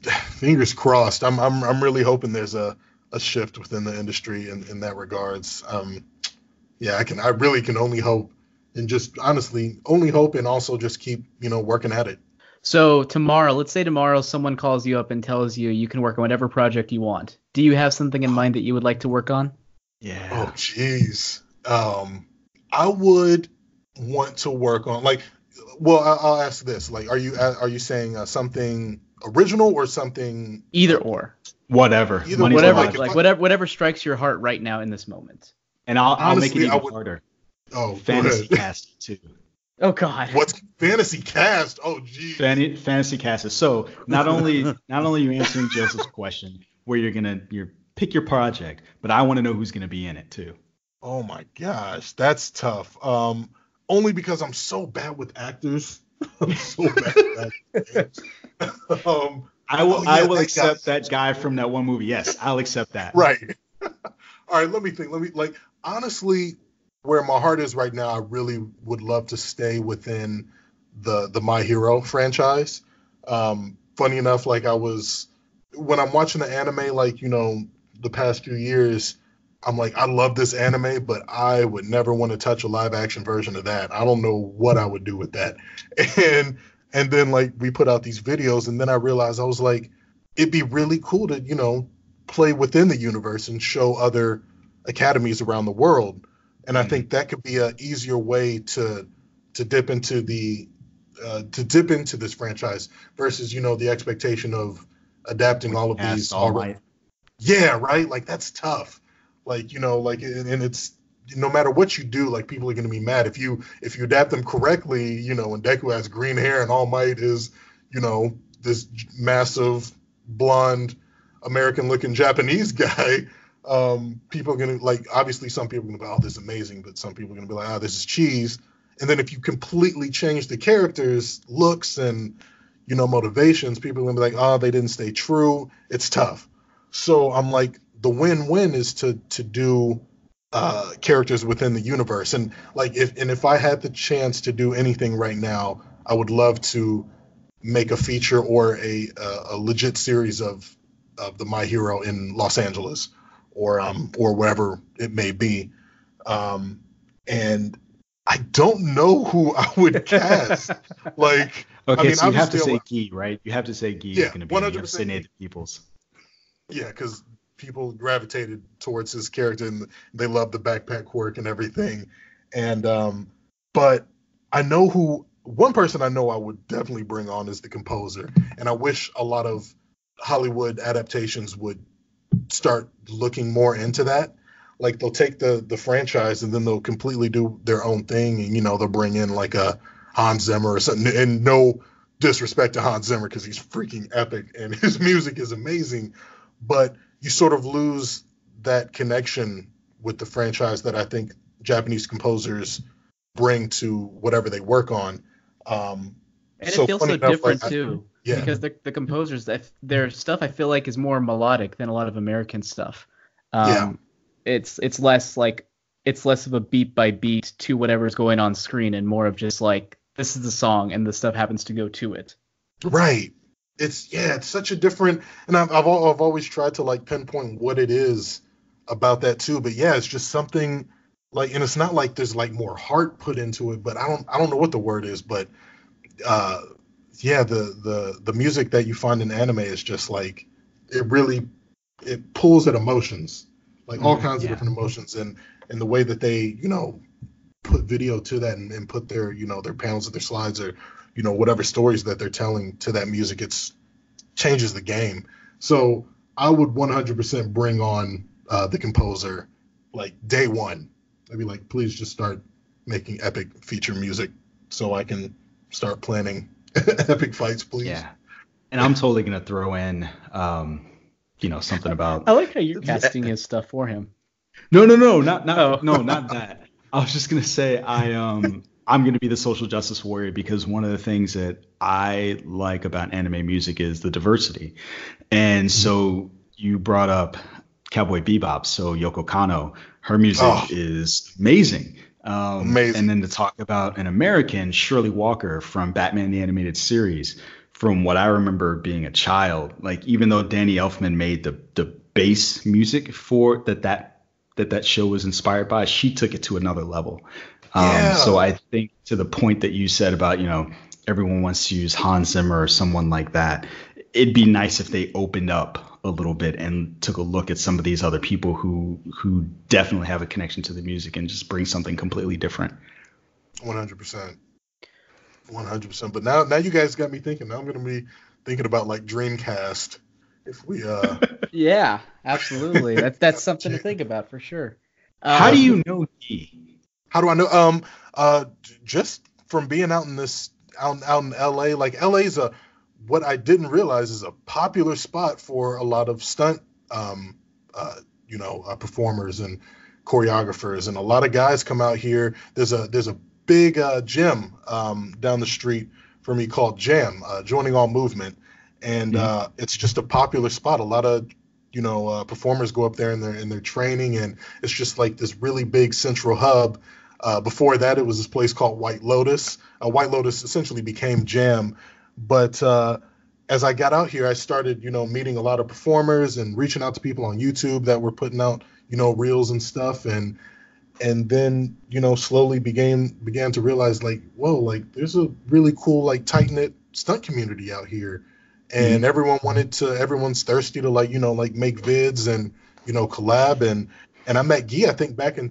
Fingers crossed. I'm really hoping there's a shift within the industry in that regards. Yeah, I really can only hope, and just honestly only hope, and also just keep working at it. So let's say tomorrow someone calls you up and tells you you can work on whatever project you want. Do you have something in mind that you would like to work on? Yeah. Oh jeez. I would want to work on, like, well, I'll ask this, like, are you saying something original or something? Either or. Whatever. Whatever strikes your heart right now in this moment. And I'll make it even harder. Oh, fantasy cast too. Oh God. What's fantasy cast? Oh geez. Fantasy cast. So not only you answering Joseph's question where you're pick your project, but I want to know who's gonna be in it too. Oh my gosh, that's tough. Only because I'm so bad with actors. I'm so bad with actors. I will accept that guy from that one movie. Yes, I'll accept that. Right. All right, let me think. Like, honestly, where my heart is right now, I really would love to stay within the My Hero franchise. Funny enough, like, when I'm watching the anime, like, the past few years, I'm like, I love this anime, but I would never want to touch a live action version of that. I don't know what I would do with that. And then, like, we put out these videos, and then I realized, I was like, it'd be really cool to, play within the universe and show other academies around the world. And I think that could be an easier way to dip into this franchise versus, the expectation of adapting all of these already. Yeah, right. Like that's tough. Like, and it's no matter what you do, like people are going to be mad if you adapt them correctly. When Deku has green hair and All Might is, this massive blonde American-looking Japanese guy. People are gonna obviously some people are gonna be like, oh, this is amazing, but some people are gonna be like, oh, this is cheese. And then if you completely change the characters' looks and motivations, people are gonna be like, oh, they didn't stay true. It's tough. So I'm like, the win-win is to do characters within the universe. And if I had the chance to do anything right now, I would love to make a feature or a legit series of the My Hero in Los Angeles or wherever it may be. And I don't know who I would cast. So you have to say Gee, right? You have to say Gee is going to be 100% Native Peoples. Yeah, because people gravitated towards his character and they love the backpack quirk and everything. And but I know one person I know I would definitely bring on is the composer. And I wish a lot of Hollywood adaptations would start looking more into that. Like they'll take the franchise and then they'll completely do their own thing, and they'll bring in like a Hans Zimmer or something. And no disrespect to Hans Zimmer because he's freaking epic and his music is amazing, but you sort of lose that connection with the franchise that I think Japanese composers bring to whatever they work on. And it feels so different too. Yeah. Because the composers, their stuff I feel like is more melodic than a lot of American stuff. It's less of a beat by beat to whatever's going on screen and more of just like, this is the song and the stuff happens to go to it. Right. It's such a different, and I've always tried to pinpoint what it is about that too. But yeah, it's just something and it's not like there's more heart put into it, but I don't know what the word is, but the music that you find in anime is just it pulls at emotions, all kinds of different emotions, and the way that they put video to that and put their their panels or their slides or whatever stories that they're telling to that music, changes the game. So I would 100% bring on the composer day one. I'd be like, please just start making epic feature music so I can start planning epic fights, please. Yeah. And I'm totally going to throw in, something about. I like how you're casting his stuff for him. No, not that. I was just going to say I'm going to be the social justice warrior because one of the things that I like about anime music is the diversity. And so you brought up Cowboy Bebop. So Yoko Kanno, her music is amazing. Amazing. And then to talk about an American, Shirley Walker from Batman the Animated Series, from what I remember being a child, even though Danny Elfman made the bass music for that show was inspired by, she took it to another level. So I think to the point that you said about, everyone wants to use Hans Zimmer or someone like that, it'd be nice if they opened up a little bit and took a look at some of these other people who definitely have a connection to the music and just bring something completely different. 100%. But now you guys got me thinking. Now I'm going to be thinking about Dreamcast. If we Yeah, absolutely. That's something to think about for sure. How do you know he? How do I know? Just from being out in LA. LA's what I didn't realize is a popular spot for a lot of stunt performers and choreographers, and a lot of guys come out here. There's a big gym down the street from me called Jam, Joining All Movement, and it's just a popular spot. A lot of performers go up there and they're training, and it's just this really big central hub. Before that, it was this place called White Lotus. White Lotus essentially became Jam, but as I got out here, I started meeting a lot of performers and reaching out to people on YouTube that were putting out reels and stuff, and then slowly began to realize whoa, there's a really cool tight-knit stunt community out here, and everyone's thirsty to make vids and collab, and And I met Guy, I think, back in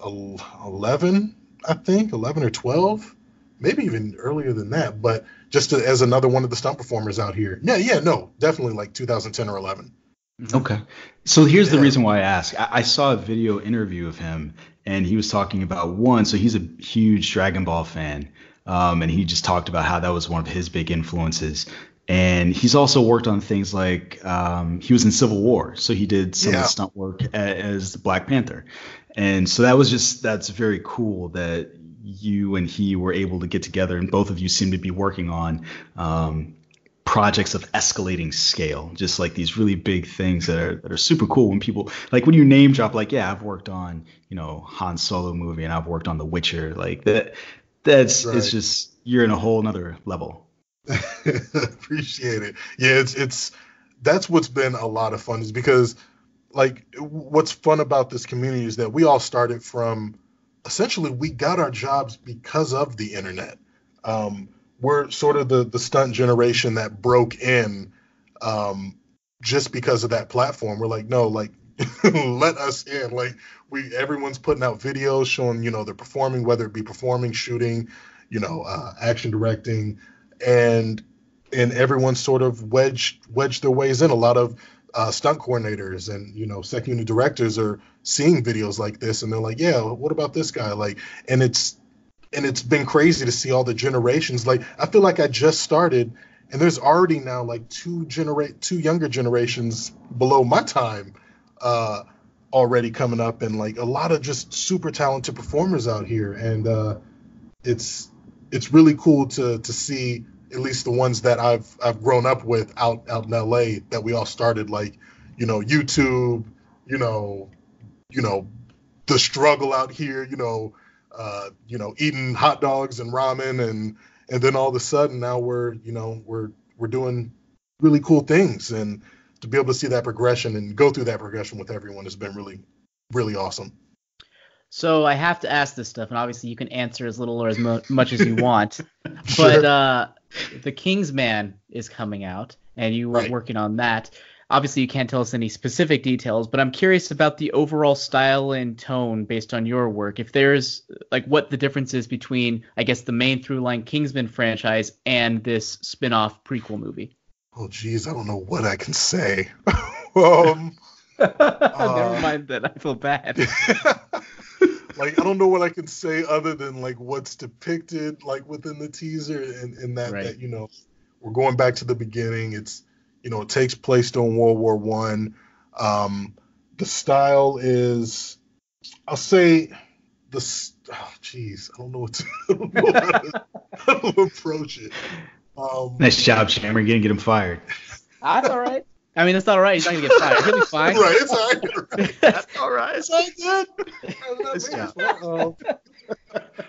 11, I think, 11 or 12, maybe even earlier than that. But just as another one of the stunt performers out here. Yeah, no, definitely like 2010 or 11. Okay. So here's the reason why I ask. I saw a video interview of him, and he was talking about so he's a huge Dragon Ball fan, and he just talked about how that was one of his big influences. And he's also worked on things like he was in Civil War, so he did some of the stunt work as Black Panther. And so that's very cool that you and he were able to get together, and both of you seem to be working on projects of escalating scale, just like these really big things that are super cool. When people when you name drop, like, yeah, I've worked on, Han Solo movie, and I've worked on The Witcher, like that's right. It's just, you're in a whole nother level. Appreciate it. Yeah, that's what's been a lot of fun, is because what's fun about this community is that we all started from, essentially, we got our jobs because of the internet. We're sort of the stunt generation that broke in just because of that platform. We're like, no, let us in. Everyone's putting out videos showing, they're performing, whether it be performing, shooting, action directing, and everyone sort of wedged their ways in. A lot of stunt coordinators and, second unit directors are seeing videos like this, and they're like, yeah, what about this guy? And it's been crazy to see all the generations. I feel like I just started, and there's already now two younger generations below my time already coming up, and a lot of just super talented performers out here. And it's really cool to see at least the ones that I've grown up with out in LA, that we all started YouTube, the struggle out here, eating hot dogs and ramen, and then all of a sudden now we're doing really cool things, and to be able to see that progression and go through that progression with everyone has been really, really awesome. So I have to ask this stuff, and obviously you can answer as little or as much as you want, but the Kingsman is coming out, and you were working on that. Obviously, you can't tell us any specific details, but I'm curious about the overall style and tone based on your work. If there's what the difference is between, I guess, the main through line Kingsman franchise and this spin-off prequel movie. Oh, geez, I don't know what I can say. Never mind that. I feel bad. I don't know what I can say other than what's depicted within the teaser, and that we're going back to the beginning. It's it takes place during World War I. The style is, I'll say, I don't know how to approach it. Nice job, Chamber. You're gonna get him fired. That's all right. I mean, it's not all right. He's not going to get fired. He'll be fine. Right, it's all right. That's all right. It's all good.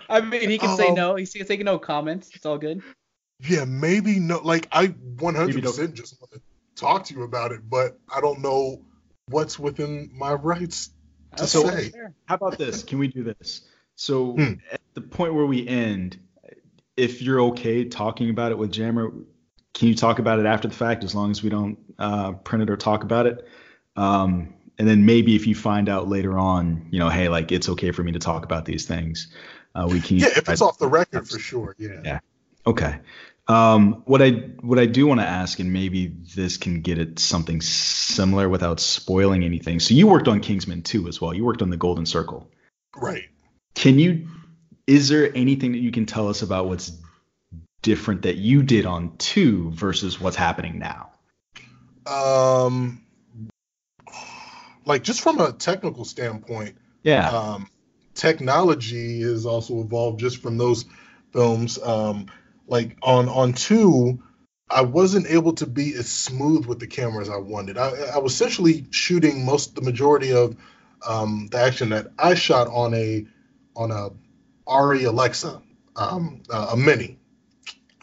I mean, he can say no. He can say no comments. It's all good. Yeah, maybe no. I 100% just want to talk to you about it, but I don't know what's within my rights to say. How about this? Can we do this? So at the point where we end, if you're okay talking about it with Jammer, can you talk about it after the fact, as long as we don't print it or talk about it? And then maybe if you find out later on, hey, it's okay for me to talk about these things, we can. Yeah, if it's off the record, for sure. Yeah. Yeah. Okay. What I do want to ask, and maybe this can get at something similar without spoiling anything. So you worked on Kingsman 2 as well. You worked on the Golden Circle. Right. Is there anything that you can tell us about what's different that you did on 2 versus what's happening now? Just from a technical standpoint, technology has also evolved just from those films. On 2, I wasn't able to be as smooth with the camera as I wanted. I was essentially shooting the majority of the action that I shot on a Arri Alexa, a Mini,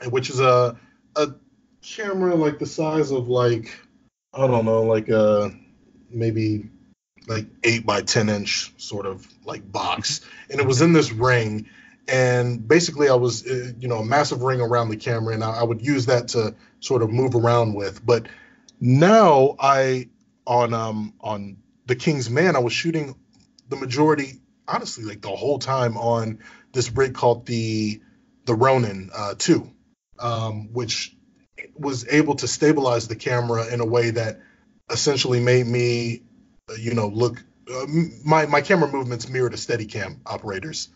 which is a camera the size of I don't know, maybe 8 by 10 inch sort of box, and it was in this ring. And basically I was, a massive ring around the camera, and I would use that to sort of move around with. But now I on the Kingsman, I was shooting the majority, honestly, like the whole time on this rig called the Ronin 2, which was able to stabilize the camera in a way that essentially made me, look. My camera movements mirrored a Steadicam operator's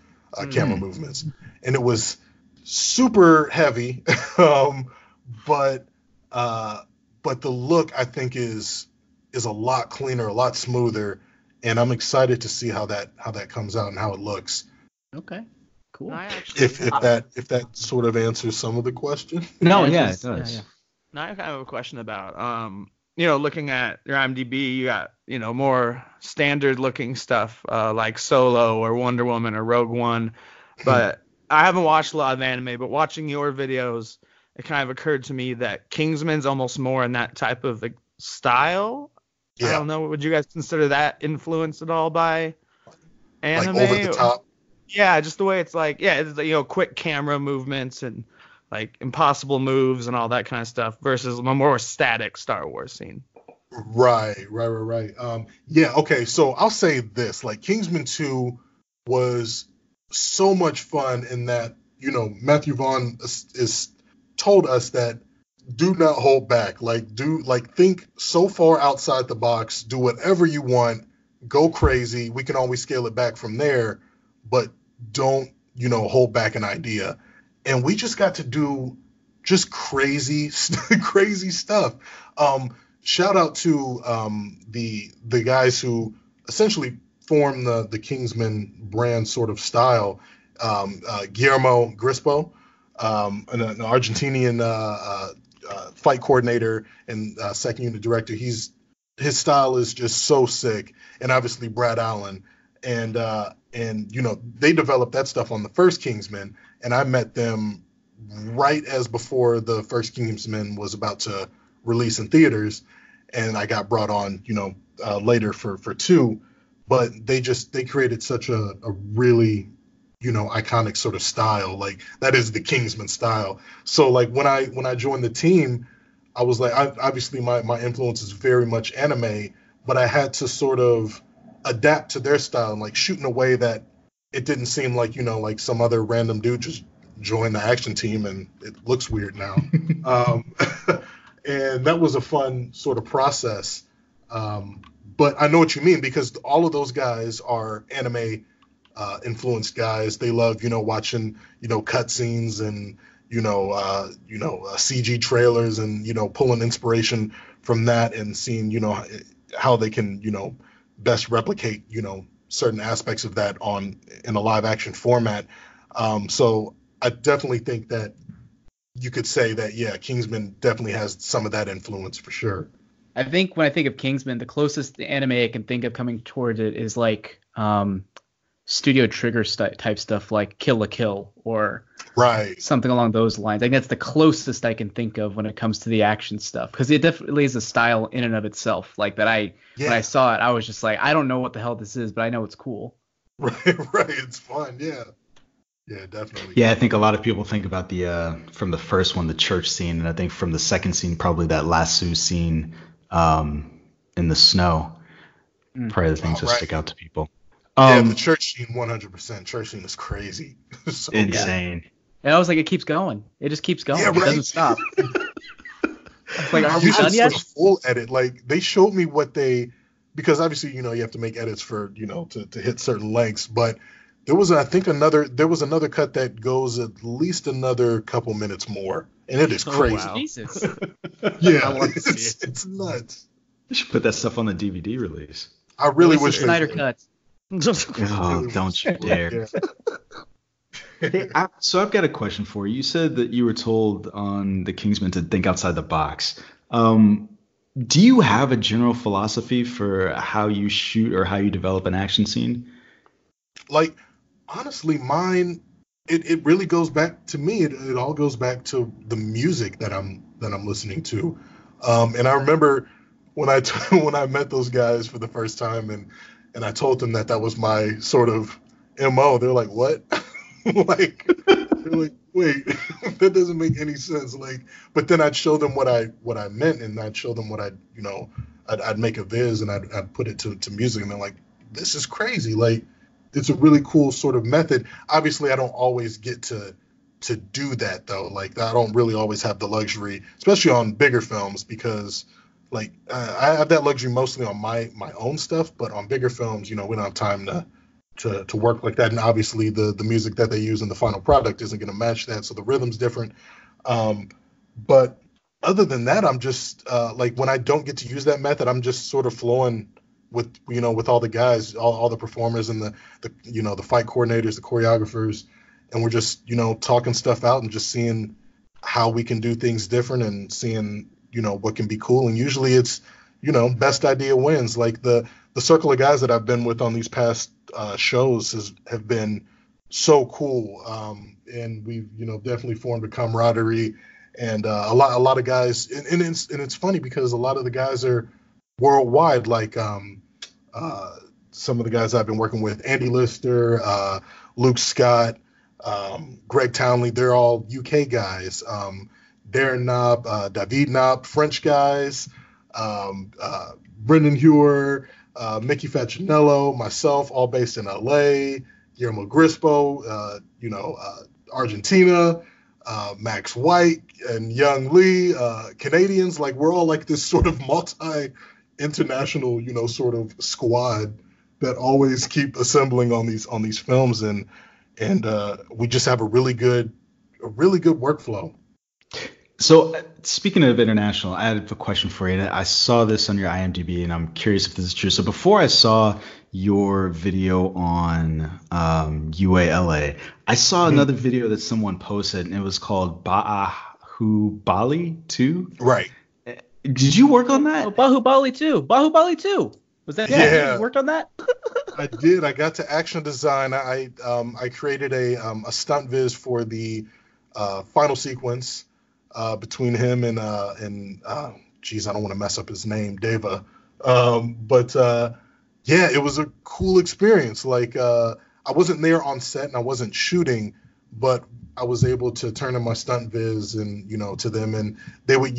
camera movements, and it was super heavy, but the look I think is a lot cleaner, a lot smoother, and I'm excited to see how that comes out and how it looks. Okay, cool. If that sort of answers some of the question. No, yeah, it does. Yeah. Now I kind of have a question about looking at your IMDb, you got more standard looking stuff like Solo or Wonder Woman or Rogue One, but I haven't watched a lot of anime, but watching your videos, it kind of occurred to me that Kingsman's almost more in that type of style. Yeah. I don't know. Would you guys consider that influenced at all by anime? Like over the top? Yeah, just the way it's like, it's quick camera movements and like impossible moves and all that kind of stuff versus a more static Star Wars scene. Right. Yeah, okay, so I'll say this, like Kingsman 2 was so much fun in that, Matthew Vaughn is told us that do not hold back. Think so far outside the box, do whatever you want, go crazy. We can always scale it back from there, but don't, hold back an idea. And we just got to do just crazy stuff. Shout out to the guys who essentially formed the Kingsman brand sort of style. Guillermo Grispo, an Argentinian fight coordinator and second unit director. His style is just so sick, and obviously Brad Allen, and they developed that stuff on the first Kingsman, and I met them right as before the first Kingsman was about to release in theaters, and I got brought on later for 2, but they created such a really iconic sort of style. Like that is the Kingsman style. So like when I joined the team, I was like, obviously my influence is very much anime, but I had to sort of adapt to their style and like shoot in a way that it didn't seem like like some other random dude just joined the action team and it looks weird now. And that was a fun sort of process. But I know what you mean, because all of those guys are anime influenced guys. They love, watching, cutscenes and, CG trailers and, pulling inspiration from that and seeing, how they can, best replicate, certain aspects of that in a live action format. So I definitely think that you could say that, yeah, Kingsman definitely has some of that influence for sure. I think when I think of Kingsman, the closest anime I can think of coming towards it is like Studio Trigger type stuff like Kill la Kill or something along those lines. I think that's the closest I can think of when it comes to the action stuff, because it definitely is a style in and of itself. Like that, when I saw it, I was just like, I don't know what the hell this is, but I know it's cool. Right, it's fun, yeah. Yeah, definitely. Yeah, I think a lot of people think about from the first one, the church scene, and I think from the second scene, probably that lasso scene in the snow. Probably the things that stick out to people. The church scene, 100%. Church scene is crazy. So insane. And I was like, it keeps going. It just keeps going. Yeah, right. It doesn't stop. Like, are we done yet? A full edit. Like they showed me because obviously you have to make edits for to hit certain lengths, but there was another cut that goes at least another couple minutes more, and it is crazy. Wow. Jesus. Yeah, it's nuts. You should put that stuff on the DVD release. I really wish Snyder cuts. Oh, don't you dare. Hey, so I've got a question for you. You said that you were told on the Kingsman to think outside the box. Do you have a general philosophy for how you shoot or how you develop an action scene? Like, honestly, mine, it really goes back to me. It all goes back to the music that I'm listening to. And I remember when I met those guys for the first time and I told them that was my sort of MO. They're like, what? They're like, wait, that doesn't make any sense. Like, but then I'd show them what I meant, and I'd show them what I I'd make a viz and I'd put it to music, and they're like, this is crazy. Like, it's a really cool sort of method. Obviously, I don't always get to do that though. Like, I don't really always have the luxury, especially on bigger films, because like I have that luxury mostly on my own stuff, but on bigger films, we don't have time to work like that. And obviously the music that they use in the final product isn't going to match that, so the rhythm's different. But other than that, I'm just like, when I don't get to use that method, I'm just sort of flowing with with all the guys, all the performers, and the fight coordinators, the choreographers, and we're just talking stuff out and just seeing how we can do things different and seeing what can be cool. And usually it's best idea wins. Like the circle of guys that I've been with on these past shows have been so cool, and we've definitely formed a camaraderie, and a lot of guys, and it's funny because a lot of the guys are worldwide. Like some of the guys I've been working with, Andy Lister, Luke Scott, Greg Townley, they're all UK guys. Darren Knopp, David Knopp, French guys, Brendan Hewer, Mickey Facinello, myself, all based in LA, Guillermo Grispo, Argentina, Max White and Young Lee, Canadians. Like, we're all like this sort of multi-international, sort of squad that always keep assembling on these films, and we just have a really good workflow. So speaking of international, I had a question for you. I saw this on your IMDb, and I'm curious if this is true. So before I saw your video on UALA, I saw another video that someone posted, and it was called Bahubali 2. Right. Did you work on that? Oh, Bahubali 2. Bahubali 2. Was that? Yeah. You worked on that? I did. I got to action design. I created a stunt viz for the final sequence between him and geez, I don't want to mess up his name, Deva. But it was a cool experience. Like, I wasn't there on set and I wasn't shooting, but I was able to turn in my stunt viz and to them, and they would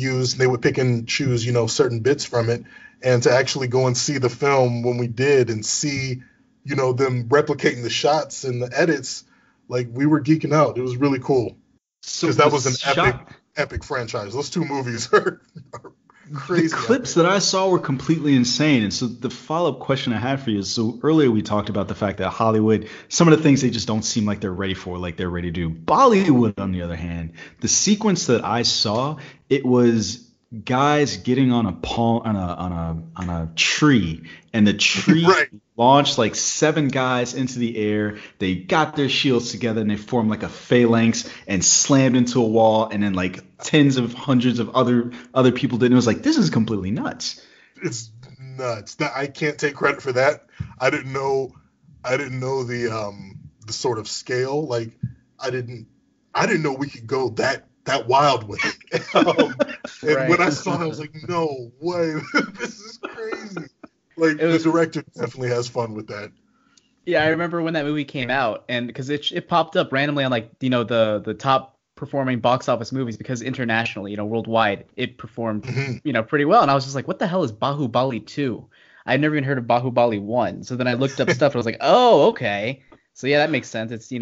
pick and choose certain bits from it, and to actually go and see the film when we did and see them replicating the shots and the edits, like, we were geeking out. It was really cool, because that was an epic franchise. Those two movies are crazy. The clips that I saw were completely insane. And so the follow-up question I had for you is, so earlier we talked about the fact that Hollywood, some of the things they just don't seem like they're ready for, like they're ready to do. Bollywood, on the other hand, the sequence that I saw, it was guys getting on a tree, and the tree right. launched like 7 guys into the air. They got their shields together and they formed like a phalanx and slammed into a wall, and then like tens of hundreds of other people did. And it was like, this is completely nuts. It's nuts. I can't take credit for that. I didn't know the sort of scale. Like, I didn't know we could go that wild with it. And right. When I saw it, I was like, no way, this is crazy. Like, the director definitely has fun with that. Yeah, I remember when that movie came out, and because it popped up randomly on like the top performing box office movies, because internationally, worldwide, it performed pretty well, and I was just like, what the hell is Bahubali 2? I'd never even heard of Bahubali 1. So then I looked up stuff and I was like, oh, okay. So yeah, that makes sense. It's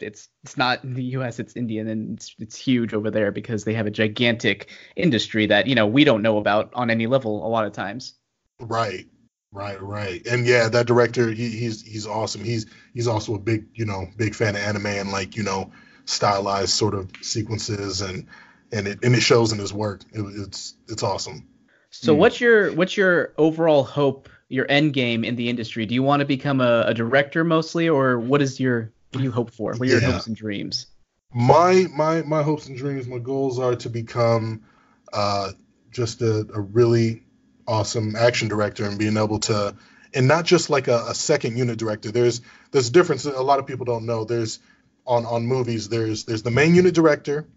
it's not in the U.S., it's Indian, and it's huge over there because they have a gigantic industry that we don't know about on any level a lot of times. Right. And yeah, that director, he's awesome. He's also a big fan of anime and like stylized sort of sequences, and it shows in his work. It's awesome. So what's your overall hope, your end game in the industry? Do you want to become a director mostly, or what do you hope for? What are your hopes and dreams? My hopes and dreams, my goals are to become just a really awesome action director, and being able to, and not just like a second unit director. There's a difference that a lot of people don't know. There's on movies, there's the main unit director,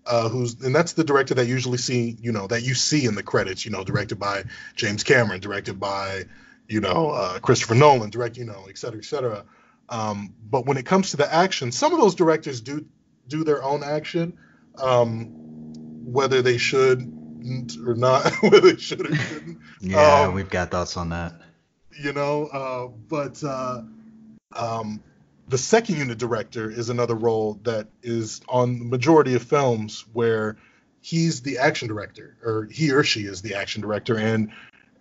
and that's the director that you see in the credits, directed by James Cameron, directed by Christopher Nolan, et cetera, et cetera. But when it comes to the action, some of those directors do their own action, whether they should or not, whether they should or shouldn't. Yeah, we've got thoughts on that. The second unit director is another role that is on the majority of films where he's the action director, or he or she is the action director,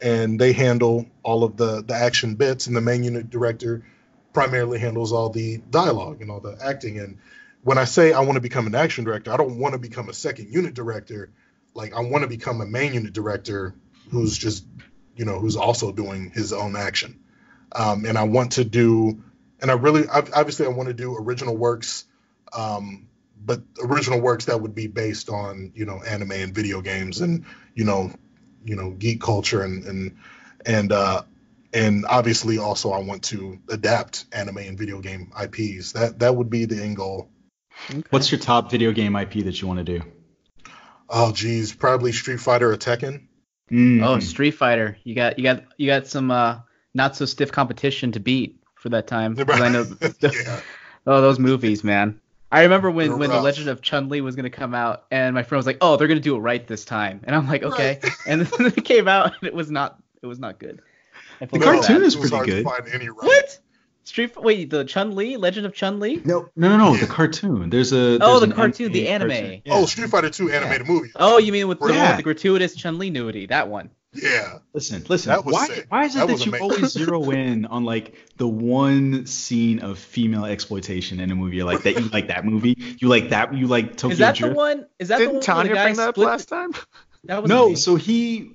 and they handle all of the action bits, and the main unit director primarily handles all the dialogue and all the acting. And when I say I want to become an action director, I don't want to become a second unit director. Like, I want to become a main unit director who's just, who's also doing his own action. And I want to do, and obviously I want to do original works, but original works that would be based on, anime and video games and, geek culture and obviously also I want to adapt anime and video game IPs. That would be the end goal. Okay. What's your top video game IP that you want to do? Oh, geez, probably Street Fighter or Tekken. Oh, Street Fighter. You got some not so stiff competition to beat for that time. Because I know oh, those movies, man. I remember when The Legend of Chun-Li was going to come out, and my friend was like, "Oh, they're going to do it right this time." And I'm like, "Okay." Right. And then it came out, and it was not good. The cartoon is pretty good. What? The Chun-Li? Legend of Chun-Li? No. Yeah. The cartoon. There's the cartoon, the anime. Yeah. Oh, Street Fighter 2 animated movie. Oh, you mean with the gratuitous Chun-Li nudity? That one. Yeah. Listen. Why is it that you always zero in on like the one scene of female exploitation in a movie? You're like that. You like that movie? You like that? You like Tokyo Drift? Didn't Tanya bring that up last time? No, so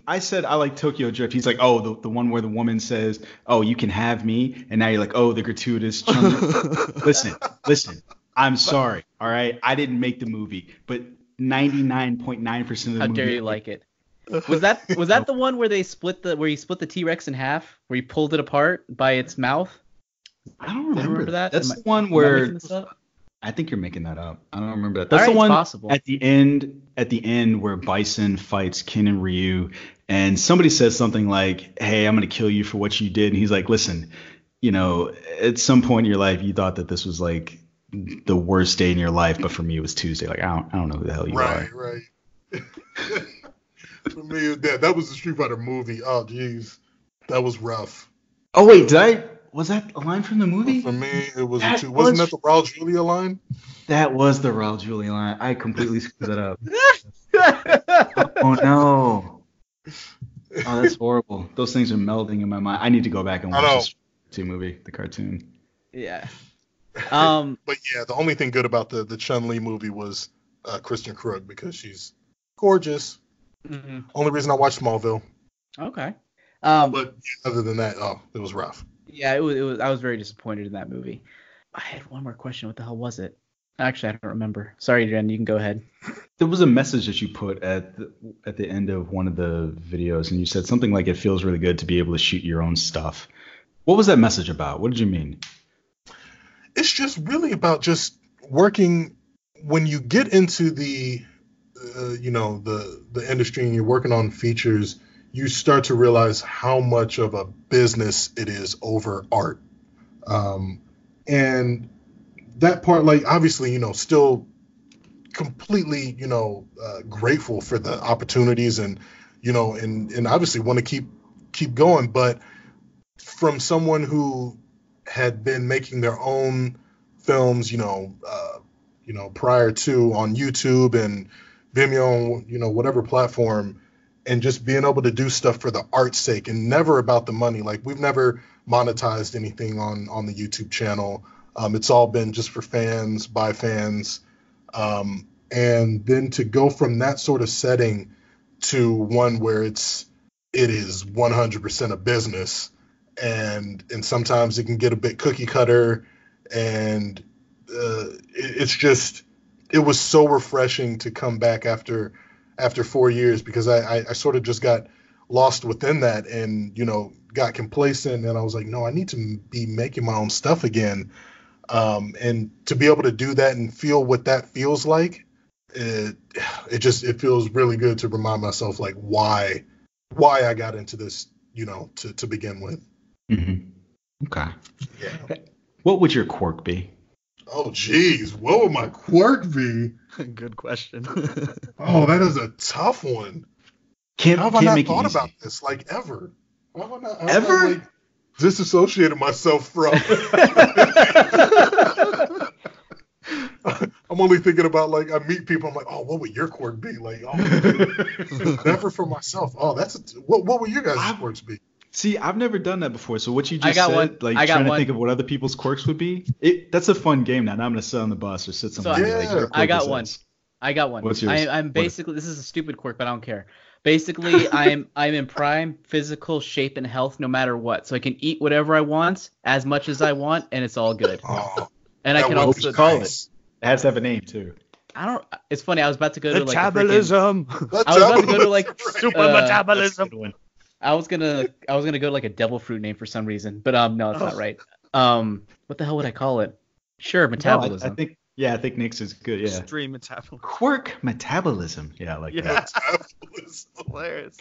I said I like Tokyo Drift. He's like, oh, the one where the woman says, oh, you can have me, and now you're like, oh, the gratuitous. Listen. I'm sorry, all right. I didn't make the movie, but 99.9% of the movie. How dare you like it? Was that the one where he split the T-Rex in half, where he pulled it apart by its mouth? I don't remember that. That's the one where. I think you're making that up. I don't remember that. That's the one possible. At the end where Bison fights Ken and Ryu, and somebody says something like, "Hey, I'm gonna kill you for what you did," and he's like, "Listen, at some point in your life, you thought that this was like the worst day in your life, but for me, it was Tuesday. Like, I don't know who the hell you are." Right. For me, that was the Street Fighter movie. Oh, jeez, that was rough. Oh wait, was that a line from the movie? For me, it was wasn't that the Raul Julia line? That was the Raul Julia line. I completely screwed that up. Oh no. Oh, that's horrible. Those things are melding in my mind. I need to go back and watch this movie, the cartoon. Yeah. But yeah, the only thing good about the Chun-Li movie was Kristen Krug, because she's gorgeous. Mm-hmm. Only reason I watched Smallville. Okay. But other than that, it was rough. Yeah, it was. I was very disappointed in that movie. I had one more question. What the hell was it? Actually, I don't remember. Sorry, Jen. You can go ahead. There was a message that you put at the end of one of the videos, and you said something like, "It feels really good to be able to shoot your own stuff." What was that message about? What did you mean? It's just really about just working. When you get into the industry and you're working on features, you start to realize how much of a business it is over art. And that part, like, obviously, still completely, grateful for the opportunities and obviously want to keep going. But from someone who had been making their own films, prior to on YouTube and Vimeo, whatever platform, and just being able to do stuff for the art's sake and never about the money. Like, we've never monetized anything on the YouTube channel. It's all been just for fans, by fans. And then to go from that sort of setting to one where it is 100% a business, and sometimes it can get a bit cookie cutter, and it was so refreshing to come back after 4 years, because I sort of just got lost within that and, got complacent, and I was like, no, I need to be making my own stuff again. And to be able to do that and feel what that feels like, it feels really good to remind myself, like, why I got into this, to begin with. Mm-hmm. Okay. Yeah. What would your quirk be? Oh, geez. What would my quirk be? Good question. Oh, that is a tough one. How have I Can't not make it thought easy. about this like ever? How have I not, Ever? like, disassociated myself from? I'm only thinking about like I meet people. I'm like, oh, what would your quirk be? Like, oh, never for myself. Oh, what would your guys' quirks be? See, I've never done that before. So what you I just got said, one. like I got trying to one. think of what other people's quirks would be, that's a fun game. Now I'm gonna sit on the bus or sit somewhere. So and be like, Yeah. your quirk I got is one. this. I got one. What's yours? I'm What? basically, this is a stupid quirk, but I don't care. Basically, I'm in prime physical shape and health no matter what. So I can eat whatever I want, as much as I want, and it's all good. Oh, And I that can would also be call nice. It has to have a name too. I don't. It's funny. I was about to go to like a freaking, Metabolism. That's I was about to go to right. like Super uh, That's a metabolism. good one. I was gonna go to like a devil fruit name for some reason, but no, that's not right. What the hell would I call it? Sure, No, metabolism. I think Nick's is good. Yeah. Extreme metabolism. Quirk metabolism. Yeah, I like Yeah. that. Metabolism. Hilarious.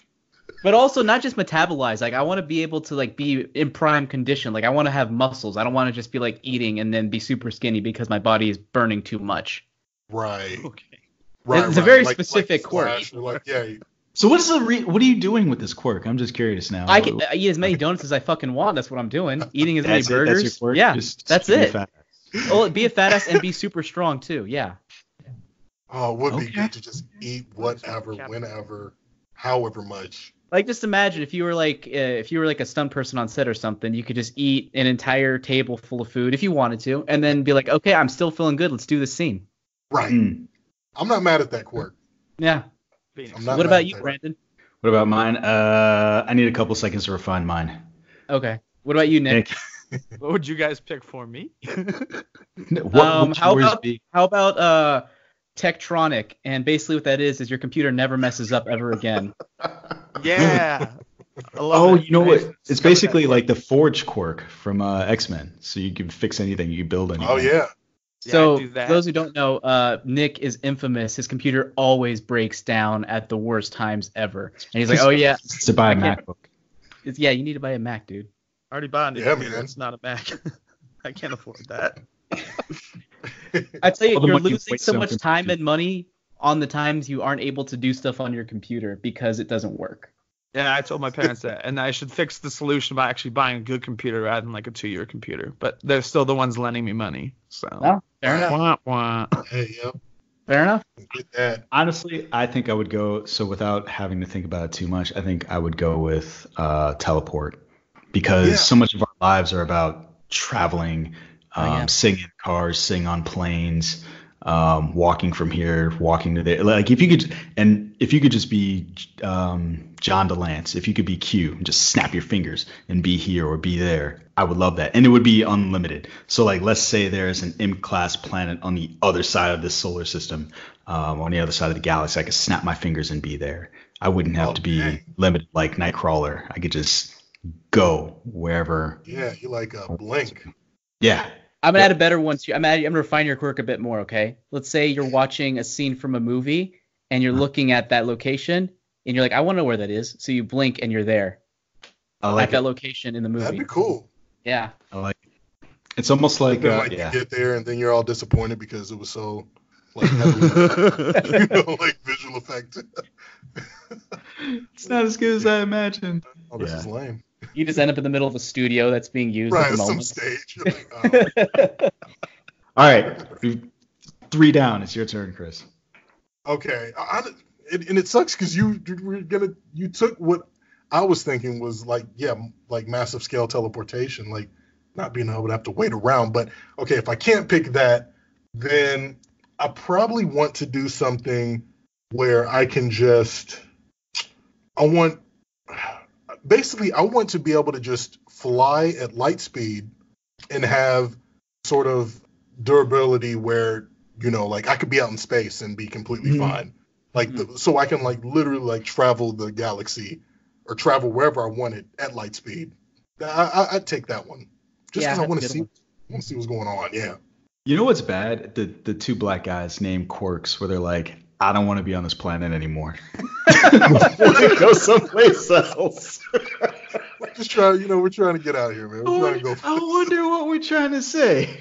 But also not just metabolize. Like I want to be able to like be in prime condition. Like I want to have muscles. I don't want to just be like eating and then be super skinny because my body is burning too much. Right. Okay. Right. It's a very Like specific quirk. Flash, or like, yeah. So what are you doing with this quirk? I'm just curious now. I can eat as many donuts as I fucking want. That's what I'm doing. Eating as many That's it? burgers. That's your quirk? Yeah, Just that's be a it. fat ass. Oh, be a fat ass and be super strong too. Yeah. Oh, it would be Okay. good to just eat whatever, whenever, however much. Like just imagine if you were like a stunt person on set or something, you could just eat an entire table full of food if you wanted to, and then be like, okay, I'm still feeling good. Let's do this scene. Right. Mm. I'm not mad at that quirk. Yeah. I'm not What mad about at you, that. Brandon? What about mine? I need a couple seconds to refine mine. Okay. What about you, Nick? What would you guys pick for me? What would How yours about be? Tektronic? And basically what that is your computer never messes up ever again. Yeah. I love Oh, it. you know what? Nice. It's basically like the Forge quirk from X-Men. So you can fix anything, you can build anything. Oh yeah. Yeah, So I do for that. those who don't know, Nick is infamous. His computer always breaks down at the worst times ever. And he's like, oh yeah, It's to buy a I can't- MacBook. yeah, you need to buy a Mac, dude. I already bought a new Yeah, computer. man. It's not a Mac. I can't afford that. I tell you, All the you're money you losing waste so on much computers. time and money on the times you aren't able to do stuff on your computer because it doesn't work. Yeah, I told my parents that, and I should fix the solution by actually buying a good computer rather than like a 2-year computer. But they're still the ones lending me money. So. Well, fair enough. Wah, wah. Hey, yep. Fair enough. Get that. Honestly, I think I would go, so without having to think about it too much, I think I would go with teleport. Because Yeah. so much of our lives are about traveling, yeah. sitting in cars, sitting on planes, walking from here, walking to there. Like if you could just be John DeLance, if you could be Q and just snap your fingers and be here or be there, I would love that. And it would be unlimited. So like let's say there's an M-class planet on the other side of this solar system, on the other side of the galaxy, I could snap my fingers and be there. I wouldn't have to be Okay. limited like Nightcrawler. I could just go wherever. Yeah, you like a blink. Yeah. I'm gonna add a better one to you. I'm gonna refine your quirk a bit more, okay? Let's say you're watching a scene from a movie and you're looking at that location and you're like, I want to know where that is. So you blink and you're there I at like that it. location in the movie. That'd be cool. Yeah. I like it. It's almost like, Then like yeah. you get there and then you're all disappointed because it was so like heavily, like visual effect. It's not as good as I imagined. Oh, this Yeah. is lame. You just end up in the middle of a studio that's being used Right, at the some moment. stage. You're like, oh. All right. 3 down. It's your turn, Chris. Okay, and it sucks because you took what I was thinking was like massive scale teleportation, like not being able to have to wait around. But okay, if I can't pick that, then I probably want to do something where I can I want to be able to just fly at light speed and have sort of durability where, like I could be out in space and be completely fine. Like, so I can like literally like travel the galaxy or travel wherever I wanted at light speed. I'd take that one just Yeah, because I want to that's a good see what's going on. Yeah. You know what's bad? The 2 black guys named Quirks, where they're like, I don't want to be on this planet anymore. I want to go someplace else. We're just trying, we're trying to get out of here, man. We're trying to go. I wonder what we're trying to say.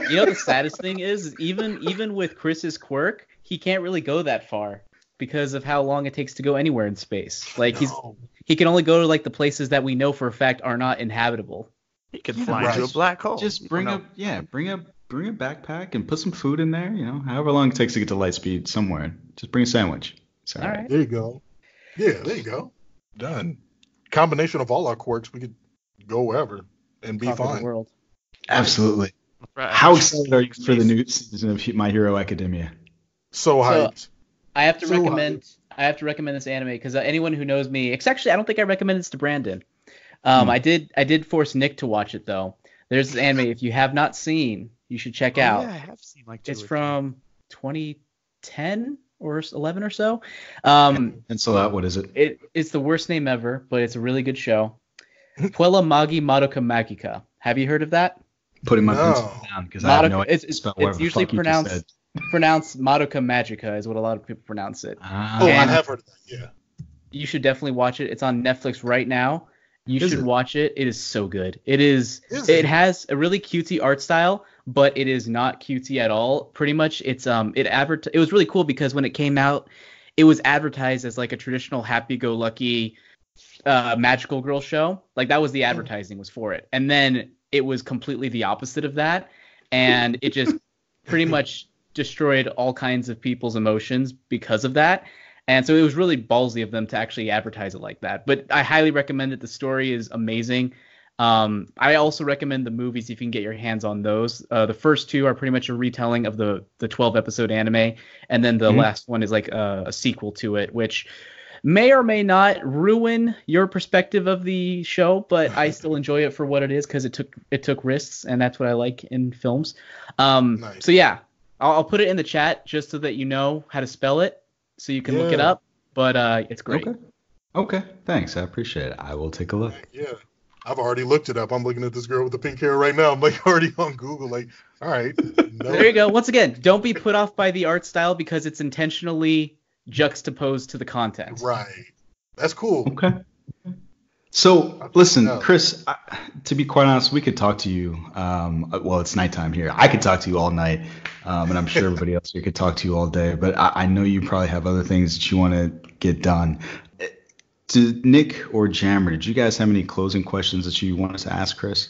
You know the saddest thing is even with Chris's quirk, he can't really go that far. because of how long it takes to go anywhere in space. Like No. he can only go to like the places that we know for a fact are not inhabitable. He could Yeah, fly right. into a black hole. Just You bring don't a backpack and put some food in there. However long it takes to get to light speed somewhere. Just bring a sandwich. It's all All right. right. There you go. Yeah, there you go. Done. Combination of all our quirks, we could go wherever and be Conquer the fine. world. Absolutely. know. Right. How excited are you for the new season of My Hero Academia? So hyped. I have to So recommend this anime because anyone who knows me, actually I don't think I recommended this to Brandon. I did force Nick to watch it though. There's this anime if you have not seen, you should check out. Yeah, I have seen like two. It's or from 2010 or 11 or so. And so what is it? It's the worst name ever, but it's a really good show. Puella Magi Madoka Magica. Have you heard of that? Putting my No. pencil down because I have no idea. It's usually you just said. pronounced Madoka Magica is what a lot of people pronounce it. Oh, I And- have heard of that. Yeah. You should definitely watch it. It's on Netflix right now. You Is should it? watch it. It is so good. It is. Is It it? has a really cutesy art style, but it is not cutesy at all. Pretty much, it was really cool because when it came out, it was advertised as like a traditional happy-go-lucky magical girl show. Like that was the advertising was for it, and then it was completely the opposite of that, and it just pretty much destroyed all kinds of people's emotions because of that. And so it was really ballsy of them to actually advertise it like that. But I highly recommend it. The story is amazing. I also recommend the movies if you can get your hands on those. The first two are pretty much a retelling of the 12-episode anime. And then the last one is like a sequel to it, which may or may not ruin your perspective of the show. But I still enjoy it for what it is because it took risks. And that's what I like in films. Nice. So, yeah, I'll put it in the chat just so that you know how to spell it. So you can look it Yeah. up, but it's great. Okay. Thanks. I appreciate it. I will take a look. Yeah. I've already looked it up. I'm looking at this girl with the pink hair right now. I'm like already on Google. Like, all right. No. There you go. Once again, don't be put off by the art style because it's intentionally juxtaposed to the content. Right. That's cool. Okay. So, listen, Yeah. Chris, to be quite honest, we could talk to you. Well, it's nighttime here. I could talk to you all night, and I'm sure everybody else here could talk to you all day. But I know you probably have other things that you want to get done. Did Nick or Jammer, did you guys have any closing questions that you want us to ask Chris?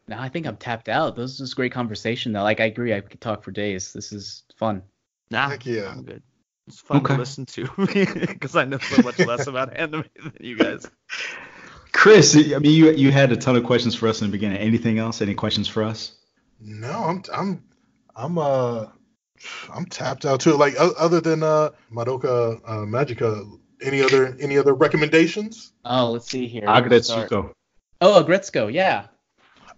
No, I think I'm tapped out. This is great conversation, though. Like, I agree. I could talk for days. This is fun. Nah, Heck yeah. I'm good. It's fun Okay. to listen to because I know so much less about anime than you guys. Chris, I mean, you had a ton of questions for us in the beginning. Anything else? Any questions for us? No, I'm tapped out too. Like other than Madoka Magica, any other recommendations? Oh, let's see here. Where to start? Agretsuko. Oh, Agretsuko, yeah.